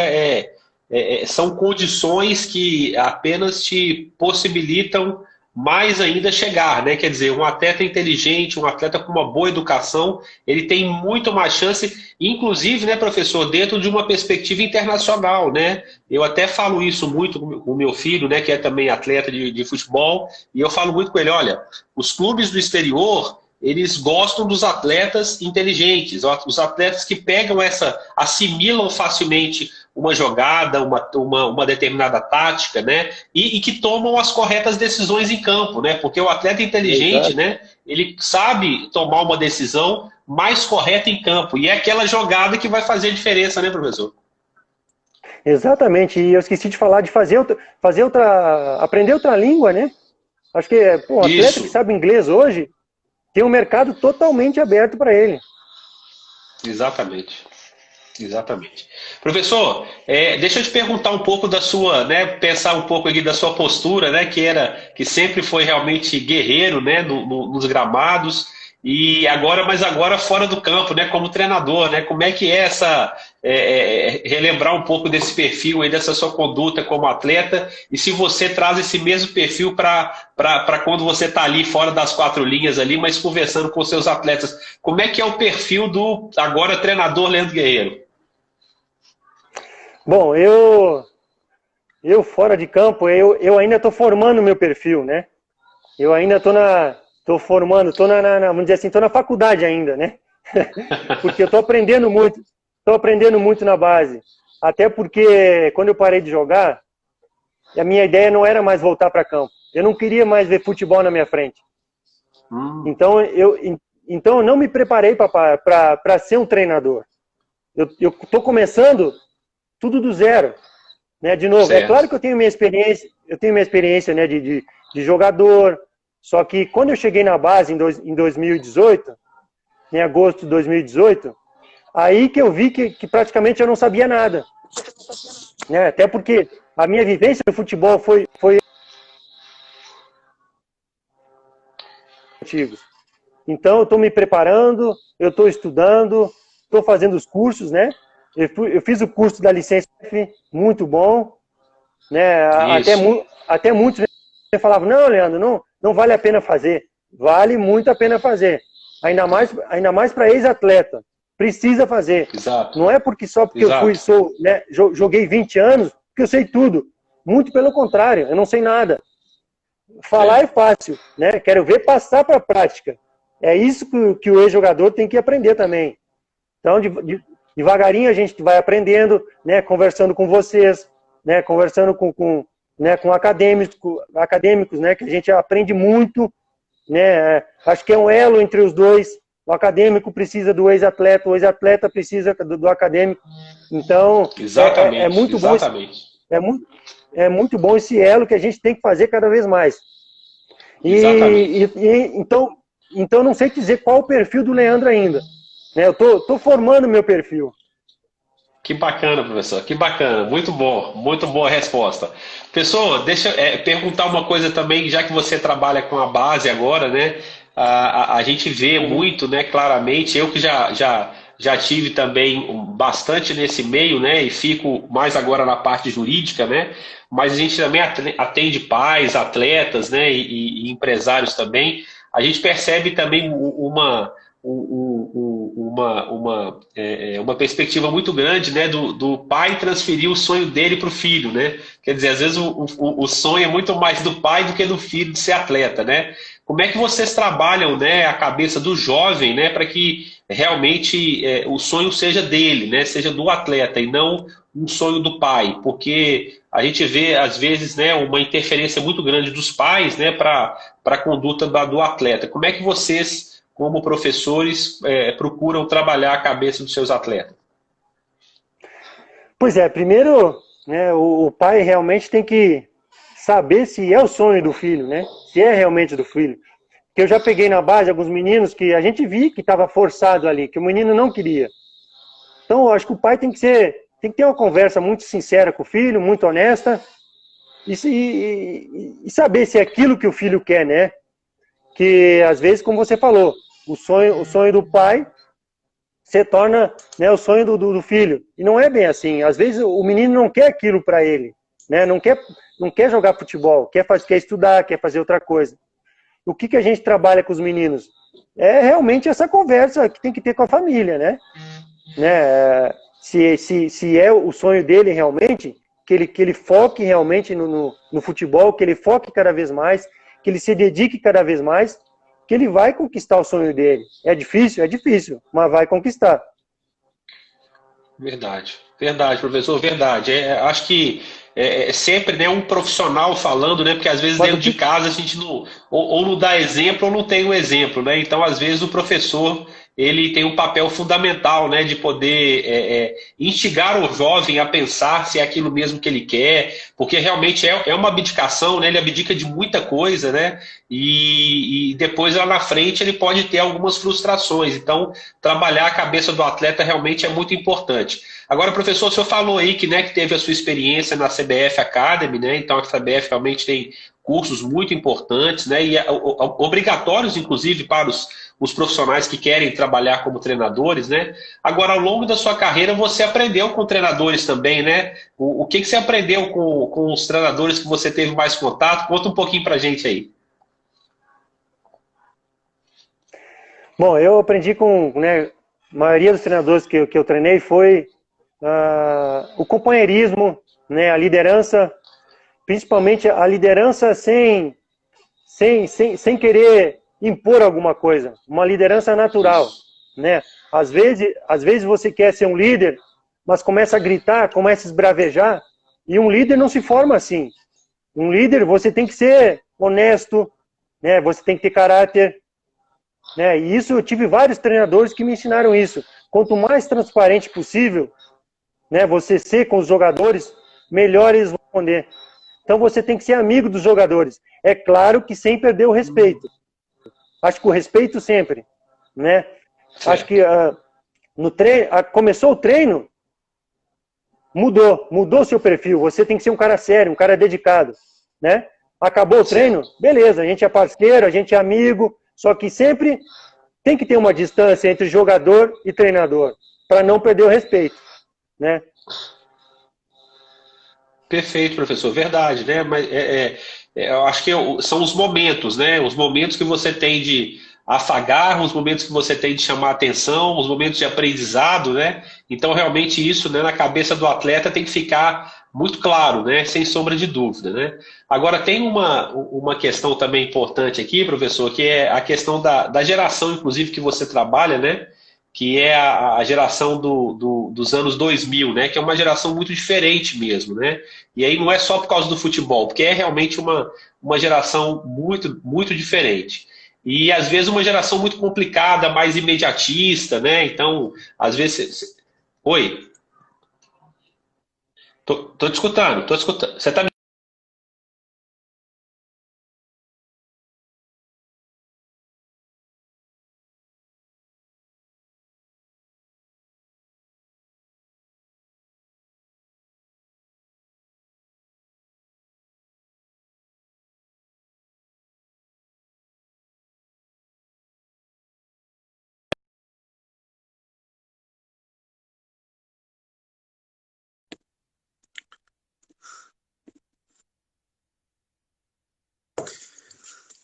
são condições que apenas te possibilitam mais ainda chegar, né? Quer dizer, um atleta inteligente, um atleta com uma boa educação, ele tem muito mais chance, inclusive, né, professor, dentro de uma perspectiva internacional, né? Eu até falo isso muito com o meu filho, né, que é também atleta de futebol, e eu falo muito com ele, olha, os clubes do exterior, eles gostam dos atletas inteligentes, os atletas que assimilam facilmente uma jogada, uma determinada tática, né? E que tomam as corretas decisões em campo, né? Porque o atleta inteligente, né? Ele sabe tomar uma decisão mais correta em campo. E é aquela jogada que vai fazer a diferença, né, professor? Exatamente. E eu esqueci de falar de aprender outra língua, né? Acho que um atleta que sabe inglês hoje tem um mercado totalmente aberto para ele. Exatamente. Exatamente. Professor, deixa eu te perguntar um pouco da sua, né, pensar um pouco aqui da sua postura, né, que sempre foi realmente guerreiro, né, nos gramados, mas agora fora do campo, né, como treinador, né, como é que relembrar um pouco desse perfil aí, dessa sua conduta como atleta, e se você traz esse mesmo perfil para quando você está ali fora das quatro linhas ali, mas conversando com seus atletas, como é que é o perfil do agora treinador Leandro Guerreiro? Bom, eu fora de campo, eu ainda estou formando o meu perfil, né? Eu ainda estou formando, vamos dizer assim, estou na faculdade ainda, né? Porque eu estou aprendendo muito na base. Até porque quando eu parei de jogar, a minha ideia não era mais voltar para campo. Eu não queria mais ver futebol na minha frente. Então eu não me preparei para ser um treinador. Eu estou começando tudo do zero, né? De novo, certo. É claro que eu tenho minha experiência, né, de jogador, só que quando eu cheguei na base em 2018, em agosto de 2018, aí que eu vi que praticamente eu não sabia nada, né? Até porque a minha vivência no futebol foi antigos. Então eu estou me preparando, eu estou estudando, estou fazendo os cursos, né? Eu fiz o curso da licença F, muito bom, né? Até muitos falavam, não, Leandro, não vale a pena fazer. Vale muito a pena fazer. Ainda mais para ex-atleta. Precisa fazer. Exato. Não é só porque eu né, joguei 20 anos que eu sei tudo. Muito pelo contrário, eu não sei nada. Falar é fácil, né? Quero ver passar para a prática. É isso que o ex-jogador tem que aprender também. Então, devagarinho a gente vai aprendendo, né, conversando com vocês, né, conversando com acadêmicos, né, que a gente aprende muito, né, acho que é um elo entre os dois. O acadêmico precisa do ex-atleta, o ex-atleta precisa do acadêmico. Então, exatamente, é muito exatamente. bom. É muito bom esse elo que a gente tem que fazer cada vez mais. Então não sei dizer qual o perfil do Leandro ainda. Eu tô formando meu perfil. Que bacana, professor, que bacana, muito boa a resposta. Pessoal, deixa eu perguntar uma coisa também, já que você trabalha com a base agora, né? a gente vê muito, né, claramente, eu que já tive também bastante nesse meio, né, e fico mais agora na parte jurídica, né, mas a gente também atende pais, atletas, né, e empresários também. A gente percebe também uma perspectiva muito grande, né, do pai transferir o sonho dele para o filho, né? Quer dizer, às vezes o sonho é muito mais do pai do que do filho de ser atleta, né? Como é que vocês trabalham, né, a cabeça do jovem, né, para que realmente o sonho seja dele, né, seja do atleta e não um sonho do pai? Porque a gente vê às vezes, né, uma interferência muito grande dos pais, né, para a conduta do atleta. Como é que vocês, como professores, procuram trabalhar a cabeça dos seus atletas? Pois é, primeiro, né, o pai realmente tem que saber se é o sonho do filho, né? Se é realmente do filho. Porque eu já peguei na base alguns meninos que a gente viu que estava forçado ali, que o menino não queria. Então, eu acho que o pai tem que ter uma conversa muito sincera com o filho, muito honesta, e saber se é aquilo que o filho quer, né? Que às vezes, como você falou, o sonho do pai se torna, né, o sonho do filho. E não é bem assim. Às vezes o menino não quer aquilo para ele, né? Não quer jogar futebol, quer estudar, quer fazer outra coisa. O que a gente trabalha com os meninos? É realmente essa conversa que tem que ter com a família, né? Se é o sonho dele realmente, que ele foque realmente no futebol, que ele foque cada vez mais, que ele se dedique cada vez mais, que ele vai conquistar o sonho dele. É difícil, mas vai conquistar. Verdade, verdade, professor, verdade. Acho que é sempre, né, um profissional falando, né? Porque às vezes Mas dentro de casa a gente não, ou não dá exemplo ou não tem um exemplo, né? Então, às vezes, o professor ele tem um papel fundamental, né, de poder instigar o jovem a pensar se é aquilo mesmo que ele quer, porque realmente é uma abdicação, né? Ele abdica de muita coisa, né? E depois lá na frente ele pode ter algumas frustrações. Então, trabalhar a cabeça do atleta realmente é muito importante. Agora, professor, o senhor falou aí que, né, que teve a sua experiência na CBF Academy, né? Então a CBF realmente tem cursos muito importantes, né? E obrigatórios, inclusive, para os profissionais que querem trabalhar como treinadores, né? Agora, ao longo da sua carreira, você aprendeu com treinadores também, né? O que você aprendeu com os treinadores que você teve mais contato? Conta um pouquinho pra gente aí. Bom, eu aprendi com, né, a maioria dos treinadores que eu treinei foi o companheirismo, né, a liderança, principalmente a liderança sem querer impor alguma coisa, uma liderança natural, Isso. né? Às vezes você quer ser um líder, mas começa a gritar, começa a esbravejar, e um líder não se forma assim. Um líder, você tem que ser honesto, né? Você tem que ter caráter, né? E isso eu tive vários treinadores que me ensinaram isso. Quanto mais transparente possível, né, você ser com os jogadores, melhor eles vão responder. Então você tem que ser amigo dos jogadores. É claro que sem perder o respeito. Acho que o respeito sempre, né? Acho que Certo. no treino, começou o treino, mudou seu perfil. Você tem que ser um cara sério, um cara dedicado, né? Acabou o treino, Certo. beleza, a gente é parceiro, a gente é amigo, só que sempre tem que ter uma distância entre jogador e treinador, para não perder o respeito, né? Perfeito, professor, verdade, né? Mas eu acho que são os momentos, né? Os momentos que você tem de afagar, os momentos que você tem de chamar atenção, os momentos de aprendizado, né? Então, realmente, isso, né, na cabeça do atleta tem que ficar muito claro, né? Sem sombra de dúvida, né? Agora, tem uma questão também importante aqui, professor, que é a questão da geração, inclusive, que você trabalha, né? Que é a geração dos anos 2000, né? Que é uma geração muito diferente mesmo, né? E aí não é só por causa do futebol, porque é realmente uma geração muito, muito diferente. E às vezes uma geração muito complicada, mais imediatista, né? Então, às vezes. Oi, tô te escutando, tô te escutando. Você tá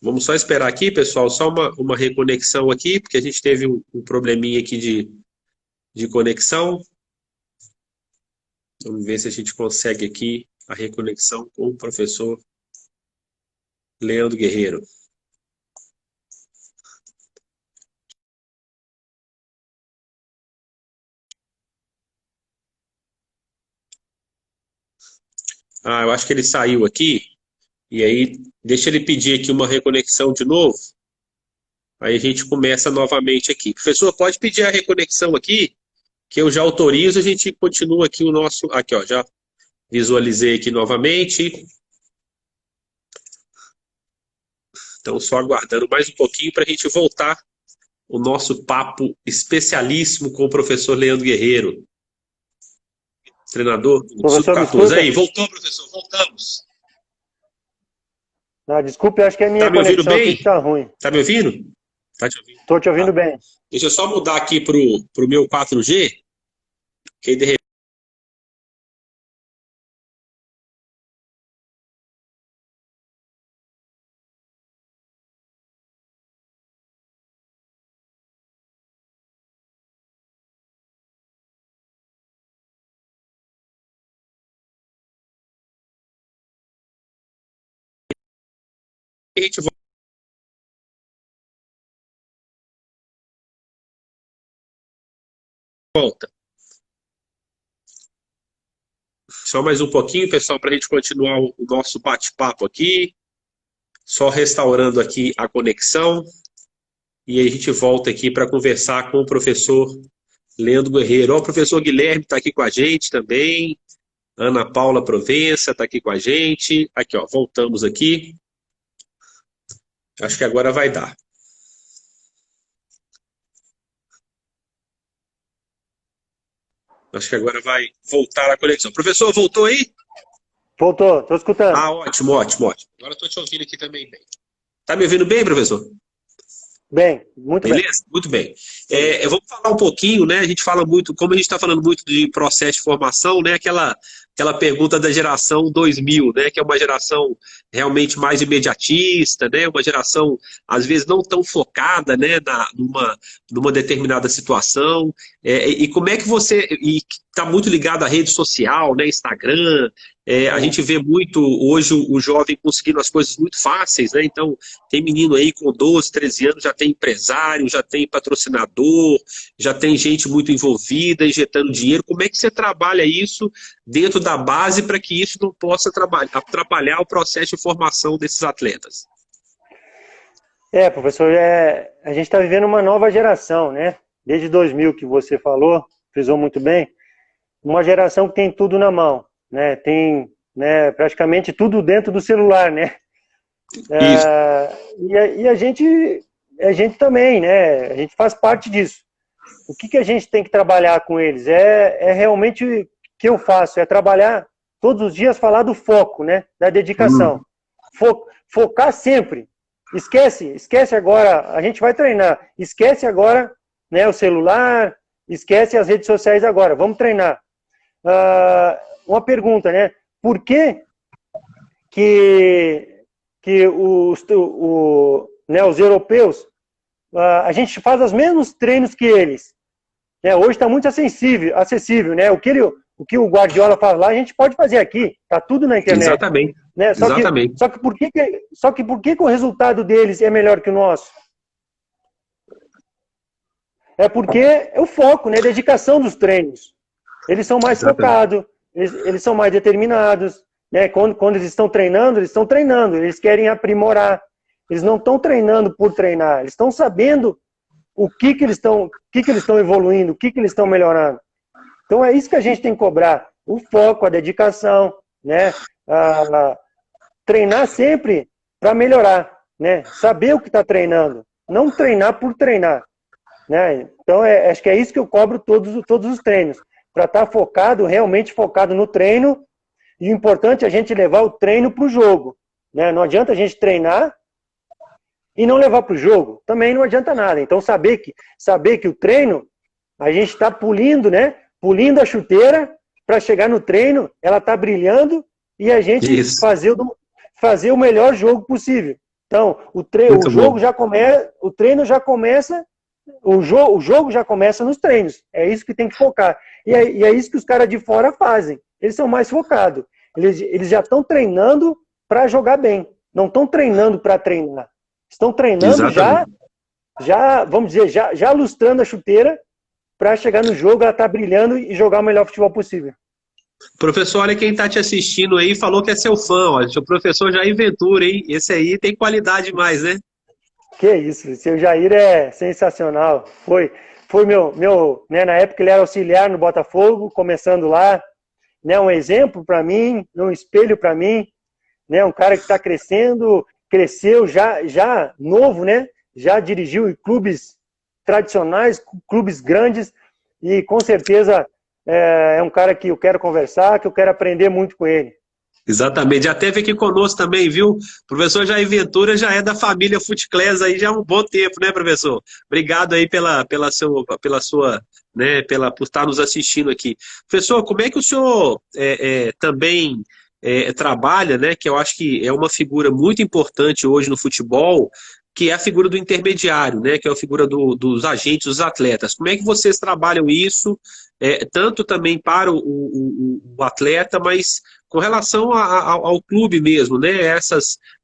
Vamos só esperar aqui, pessoal, só uma reconexão aqui, porque a gente teve um probleminha aqui de conexão. Vamos ver se a gente consegue aqui a reconexão com o professor Leandro Guerreiro. Ah, eu acho que ele saiu aqui, e aí deixa ele pedir aqui uma reconexão de novo. Aí a gente começa novamente aqui. Professor, pode pedir a reconexão aqui, que eu já autorizo, a gente continua aqui o nosso... Aqui, ó, já visualizei aqui novamente. Então, só aguardando mais um pouquinho para a gente voltar o nosso papo especialíssimo com o professor Leandro Guerreiro, treinador do Sub-14. Aí, voltou, professor, voltamos. Não, desculpe, acho que a minha conexão aqui está ruim. Tá me ouvindo? Tá te ouvindo? Estou te ouvindo bem. Deixa eu só mudar aqui pro meu 4G, que de repente... a gente volta. Só mais um pouquinho, pessoal, para a gente continuar o nosso bate-papo aqui. Só restaurando aqui a conexão. E aí a gente volta aqui para conversar com o professor Leandro Guerreiro. Ó, o professor Guilherme está aqui com a gente também. Ana Paula Provença está aqui com a gente. Aqui, ó, voltamos aqui. Acho que agora vai dar. Acho que agora vai voltar a conexão. Professor, voltou aí? Voltou, estou escutando. Ah, ótimo, ótimo, ótimo. Agora estou te ouvindo aqui também bem. Tá me ouvindo bem, professor? Bem, muito bem. Beleza? Muito bem. Vamos falar um pouquinho, né? A gente fala muito, como a gente está falando muito de processo de formação, né? Aquela pergunta da geração 2000, né? Que é uma geração realmente mais imediatista, né? Uma geração, às vezes, não tão focada, né? Numa determinada situação. E como é que você... E está muito ligado à rede social, né? Instagram. A gente vê muito, hoje, o jovem conseguindo as coisas muito fáceis, né? Então, tem menino aí com 12, 13 anos, já tem empresário, já tem patrocinador, já tem gente muito envolvida, injetando dinheiro. Como é que você trabalha isso dentro da base para que isso não possa atrapalhar o processo de formação desses atletas? Professor, a gente está vivendo uma nova geração, né? Desde 2000 que você falou, frisou muito bem, uma geração que tem tudo na mão, né? Tem, né, praticamente tudo dentro do celular, né? E a gente também, né? A gente faz parte disso. O que a gente tem que trabalhar com eles? Realmente o que eu faço, é trabalhar todos os dias, falar do foco, né? Da dedicação. Focar sempre. Esquece agora, a gente vai treinar. Esquece agora, né, o celular, esquece as redes sociais agora. Vamos treinar. Uma pergunta, né? Por que os europeus, a gente faz os mesmos treinos que eles? Né? Hoje está muito acessível, né? O que o Guardiola faz lá, a gente pode fazer aqui. Está tudo na internet. Exatamente. Né? Só que por que o resultado deles é melhor que o nosso? É porque é o foco, né? A dedicação dos treinos. Eles são mais focados, eles são mais determinados. Né? Quando eles estão treinando, eles querem aprimorar. Eles não estão treinando por treinar, eles estão sabendo o que eles estão evoluindo, o que eles estão melhorando. Então é isso que a gente tem que cobrar, o foco, a dedicação, né? Treinar sempre para melhorar, né? Saber o que está treinando, não treinar por treinar, né? Então acho que é isso que eu cobro todos os treinos, para estar focado, realmente focado no treino, e o importante é a gente levar o treino para o jogo, né? Não adianta a gente treinar e não levar para o jogo, também não adianta nada. Então saber que o treino, a gente está pulindo, né? Pulindo a chuteira para chegar no treino, ela está brilhando e a gente fazer o melhor jogo possível. Então, o treino já começa, o jogo já começa nos treinos. É isso que tem que focar. E é isso que os caras de fora fazem. Eles são mais focados. Eles já estão treinando para jogar bem. Não estão treinando para treinar. Estão treinando já, vamos dizer, já lustrando a chuteira para chegar no jogo, ela tá brilhando e jogar o melhor futebol possível. Professor, olha quem está te assistindo aí, falou que é seu fã, ó, o professor Jair Ventura, hein? Esse aí tem qualidade demais, né? Que isso, o seu Jair é sensacional. Foi meu, né, na época ele era auxiliar no Botafogo, começando lá, né, um exemplo para mim, um espelho para mim, né, um cara que está cresceu já novo, né? Já dirigiu em clubes tradicionais, clubes grandes, e com certeza é um cara que eu quero conversar, que eu quero aprender muito com ele. Exatamente, já esteve aqui conosco também, viu? O professor Jair Ventura já é da família Footclass aí já há um bom tempo, né, professor? Obrigado aí por estar nos assistindo aqui. Professor, como é que o senhor também trabalha, né? Que eu acho que é uma figura muito importante hoje no futebol, que é a figura do intermediário, né? Que é a figura dos agentes, dos atletas. Como é que vocês trabalham isso, tanto também para o atleta, mas com relação ao clube mesmo, né?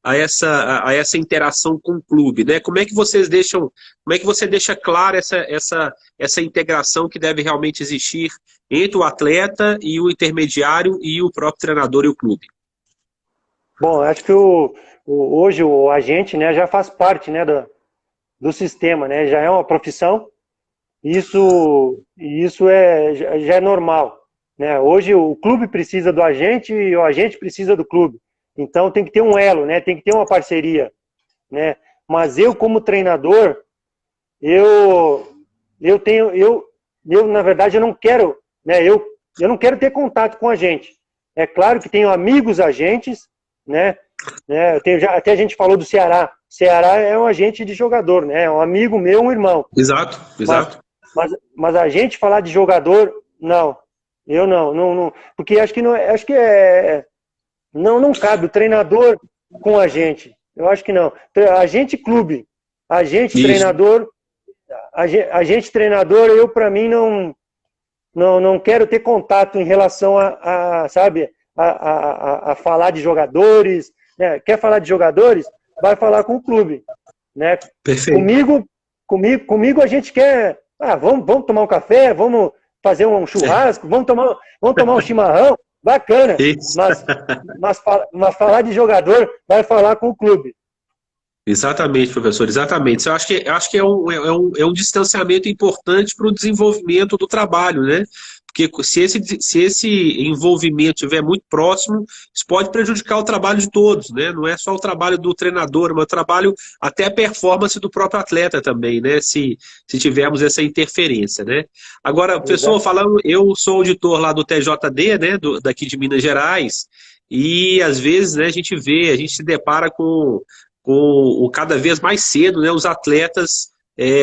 A essa interação com o clube, né? Como é que você deixa clara essa integração que deve realmente existir entre o atleta e o intermediário e o próprio treinador e o clube? Bom, acho que hoje o agente, né, já faz parte, né, do sistema, né? Já é uma profissão. Isso já é normal, né? Hoje o clube precisa do agente e o agente precisa do clube. Então tem que ter um elo, né? Tem que ter uma parceria, né? Mas eu como treinador, eu na verdade eu não quero, né? Eu não quero ter contato com agente. É claro que tenho amigos agentes, né? Até a gente falou do Ceará. Ceará é um agente de jogador, né? É um amigo meu, um irmão. Exato. Mas a gente falar de jogador, não. Eu não, porque acho que não cabe o treinador com a gente. Eu acho que não. Agente clube, agente treinador, agente treinador, eu para mim não quero ter contato em relação sabe, a falar de jogadores, né? Quer falar de jogadores? Vai falar com o clube, né? Perfeito. Comigo a gente quer, vamos tomar um café, vamos fazer um churrasco, vamos tomar um chimarrão, bacana. Mas falar de jogador, vai falar com o clube. Exatamente, professor, exatamente. Eu acho que é um distanciamento importante para o desenvolvimento do trabalho, né? Porque se esse envolvimento estiver muito próximo, isso pode prejudicar o trabalho de todos, né? Não é só o trabalho do treinador, mas o trabalho, até a performance do próprio atleta também, né? Se tivermos essa interferência, né? Agora, professor, eu sou auditor lá do TJD, né? Daqui de Minas Gerais, e às vezes, né, a gente se depara com cada vez mais cedo, né, os atletas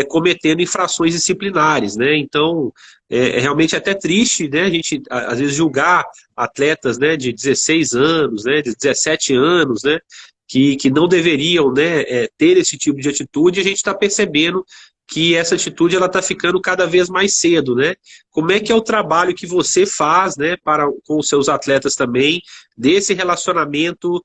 cometendo infrações disciplinares, né? Então, é realmente até triste, né, a gente às vezes julgar atletas, né, de 16 anos, né, de 17 anos, né, que não deveriam, né, ter esse tipo de atitude, e a gente está percebendo que essa atitude ela está ficando cada vez mais cedo, né? Como é que é o trabalho que você faz, né, com os seus atletas também, desse relacionamento,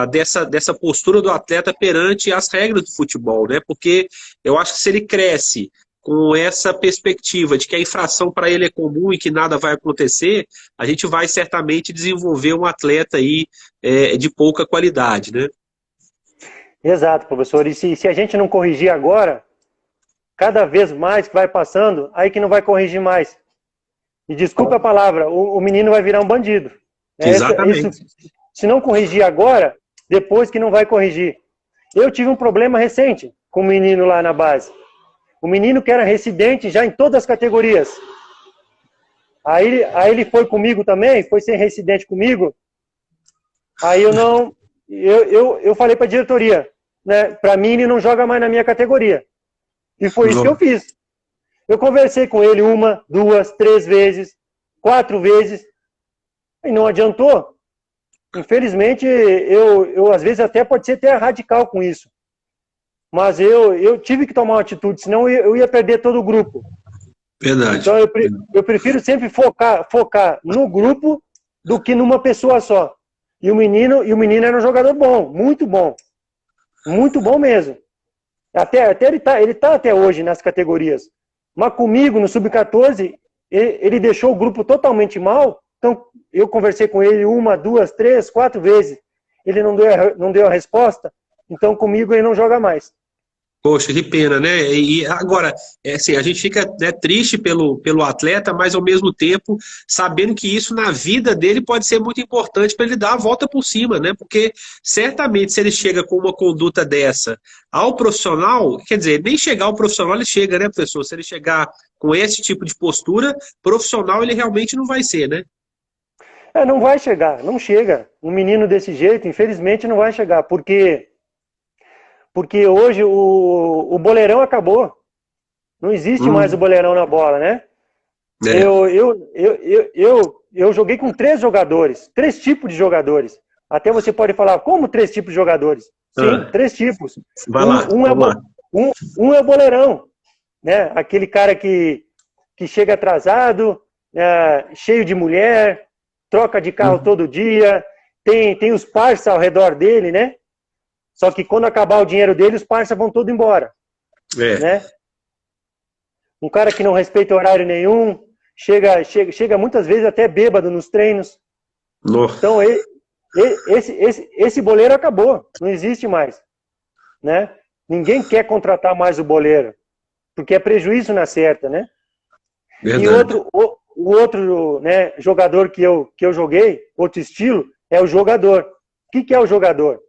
dessa postura do atleta perante as regras do futebol, né? Porque eu acho que se ele cresce com essa perspectiva de que a infração para ele é comum e que nada vai acontecer, a gente vai certamente desenvolver um atleta aí de pouca qualidade, né? Exato, professor. E se a gente não corrigir agora, cada vez mais que vai passando, aí que não vai corrigir mais. E desculpa a palavra, o menino vai virar um bandido. Exatamente. Se não corrigir agora, depois que não vai corrigir. Eu tive um problema recente com um menino lá na base. O menino que era residente já em todas as categorias. Aí ele foi comigo também, foi ser residente comigo. Aí eu falei para a diretoria, né, para mim ele não joga mais na minha categoria. E foi isso que eu fiz. Eu conversei com ele 1, 2, 3 vezes, 4 vezes, e não adiantou. infelizmente, eu às vezes até pode ser até radical com isso. Mas eu tive que tomar uma atitude, senão eu ia perder todo o grupo. Verdade. Então eu prefiro sempre focar no grupo do que numa pessoa só. E o menino era um jogador bom, muito bom mesmo. Até ele tá até hoje nas categorias. Mas comigo, no Sub-14, ele deixou o grupo totalmente mal. Então, eu conversei com ele 1, 2, 3, 4 vezes. Ele não deu a resposta. Então, comigo, ele não joga mais. Poxa, que pena, né? E agora, assim, a gente fica, né, triste pelo atleta, mas ao mesmo tempo sabendo que isso na vida dele pode ser muito importante para ele dar a volta por cima, né? Porque certamente se ele chega com uma conduta dessa ao profissional, quer dizer, nem chegar ao profissional ele chega, né, professor? Se ele chegar com esse tipo de postura, profissional ele realmente não vai ser, né? Não vai chegar, não chega. Um menino desse jeito, infelizmente, não vai chegar, porque hoje o boleirão acabou. Não existe mais o boleirão na bola, né? É. Eu joguei com 3 jogadores, 3 tipos de jogadores. Até você pode falar, como 3 tipos de jogadores? Sim, 3 tipos. Vai lá, um é o boleirão, né? Aquele cara que chega atrasado, cheio de mulher, troca de carro todo dia, tem os parça ao redor dele, né? Só que quando acabar o dinheiro dele, os parça vão todos embora. Né? Um cara que não respeita horário nenhum, chega muitas vezes até bêbado nos treinos. Nossa. Então, esse boleiro acabou, não existe mais. Né? Ninguém quer contratar mais o boleiro, porque é prejuízo na certa, né? Verdade. E o outro, né, jogador que eu joguei, outro estilo, é o jogador. O que é o jogador?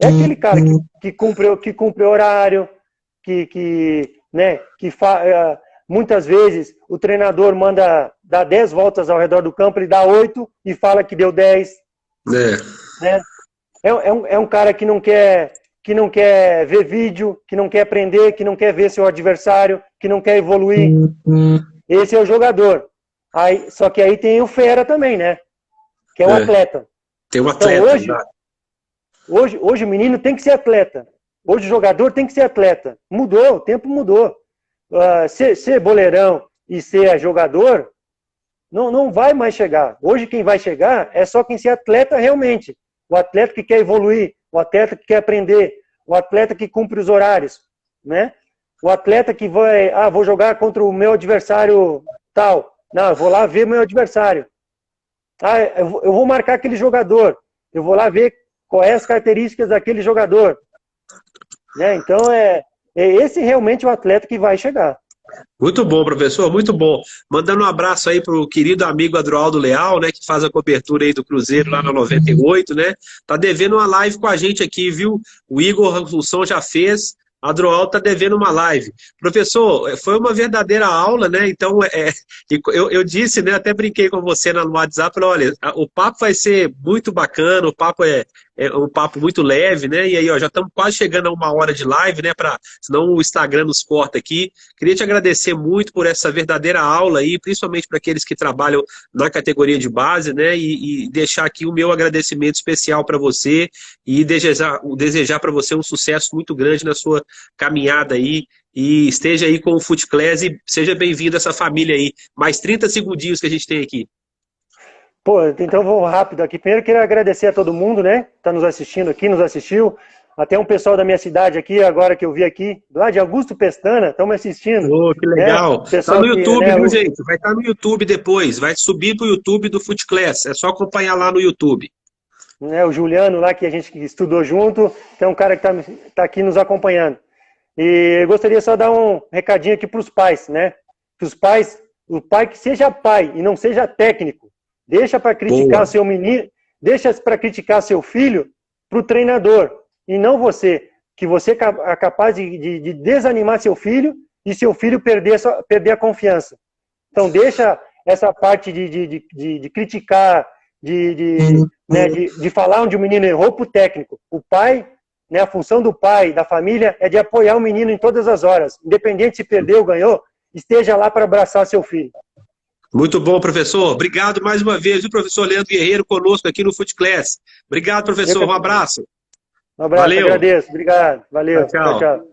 É aquele cara que cumpre horário, muitas vezes o treinador manda dar 10 voltas ao redor do campo, ele dá 8 e fala que deu 10. Né? É um cara que não quer ver vídeo, que não quer aprender, que não quer ver seu adversário, que não quer evoluir. Esse é o jogador. Só que aí tem o fera também, né? Que é o atleta. Tem um atleta. Então, hoje o menino tem que ser atleta. Hoje o jogador tem que ser atleta. Mudou, o tempo mudou. Ser boleirão e ser jogador não vai mais chegar. Hoje quem vai chegar é só quem ser atleta realmente. O atleta que quer evoluir, o atleta que quer aprender, o atleta que cumpre os horários, né? O atleta que vou jogar contra o meu adversário tal. Não, eu vou lá ver meu adversário. Eu vou marcar aquele jogador. Eu vou lá ver quais as características daquele jogador. Né? Então, esse realmente o atleta que vai chegar. Muito bom, professor, muito bom. Mandando um abraço aí pro querido amigo Adroaldo Leal, né, que faz a cobertura aí do Cruzeiro lá na 98, né? Tá devendo uma live com a gente aqui, viu? O Igor Assunção já fez. Adroaldo tá devendo uma live. Professor, foi uma verdadeira aula, né? Então, eu disse, né? Até brinquei com você no WhatsApp, falei, olha, o papo vai ser muito bacana, o papo é um papo muito leve, né? E aí, ó, já estamos quase chegando a 1 hora de live, né? Senão o Instagram nos corta aqui. Queria te agradecer muito por essa verdadeira aula aí, principalmente para aqueles que trabalham na categoria de base, né? E deixar aqui o meu agradecimento especial para você e desejar para você um sucesso muito grande na sua caminhada aí. E esteja aí com o Foot Class e seja bem-vindo a essa família aí. Mais 30 segundinhos que a gente tem aqui. Pô, então vou rápido aqui. Primeiro quero agradecer a todo mundo, né? Que tá nos assistindo aqui, nos assistiu. Até um pessoal da minha cidade aqui, agora que eu vi aqui, lá de Augusto Pestana, estão me assistindo. Oh, que legal. Né? Tá no YouTube, viu, gente? Vai estar no YouTube depois. Vai subir pro YouTube do Foot Class. É só acompanhar lá no YouTube. O Juliano lá, que a gente estudou junto, que é um cara que tá aqui nos acompanhando. E eu gostaria só de dar um recadinho aqui para os pais, né? Que os pais, o pai que seja pai e não seja técnico, deixa para criticar seu menino, deixa para criticar seu filho para o treinador e não você, que você é capaz de desanimar seu filho e seu filho perder a confiança. Então deixa essa parte de criticar, de falar onde o menino errou para o técnico. O pai, né, a função do pai, da família, é de apoiar o menino em todas as horas. Independente se perdeu ou ganhou, esteja lá para abraçar seu filho. Muito bom, professor. Obrigado mais uma vez, viu, professor Leandro Guerreiro, conosco aqui no FootClass. Obrigado, professor. Um abraço. Um abraço, Valeu. agradeço. Obrigado. Valeu. Tchau, tchau. Tchau, tchau.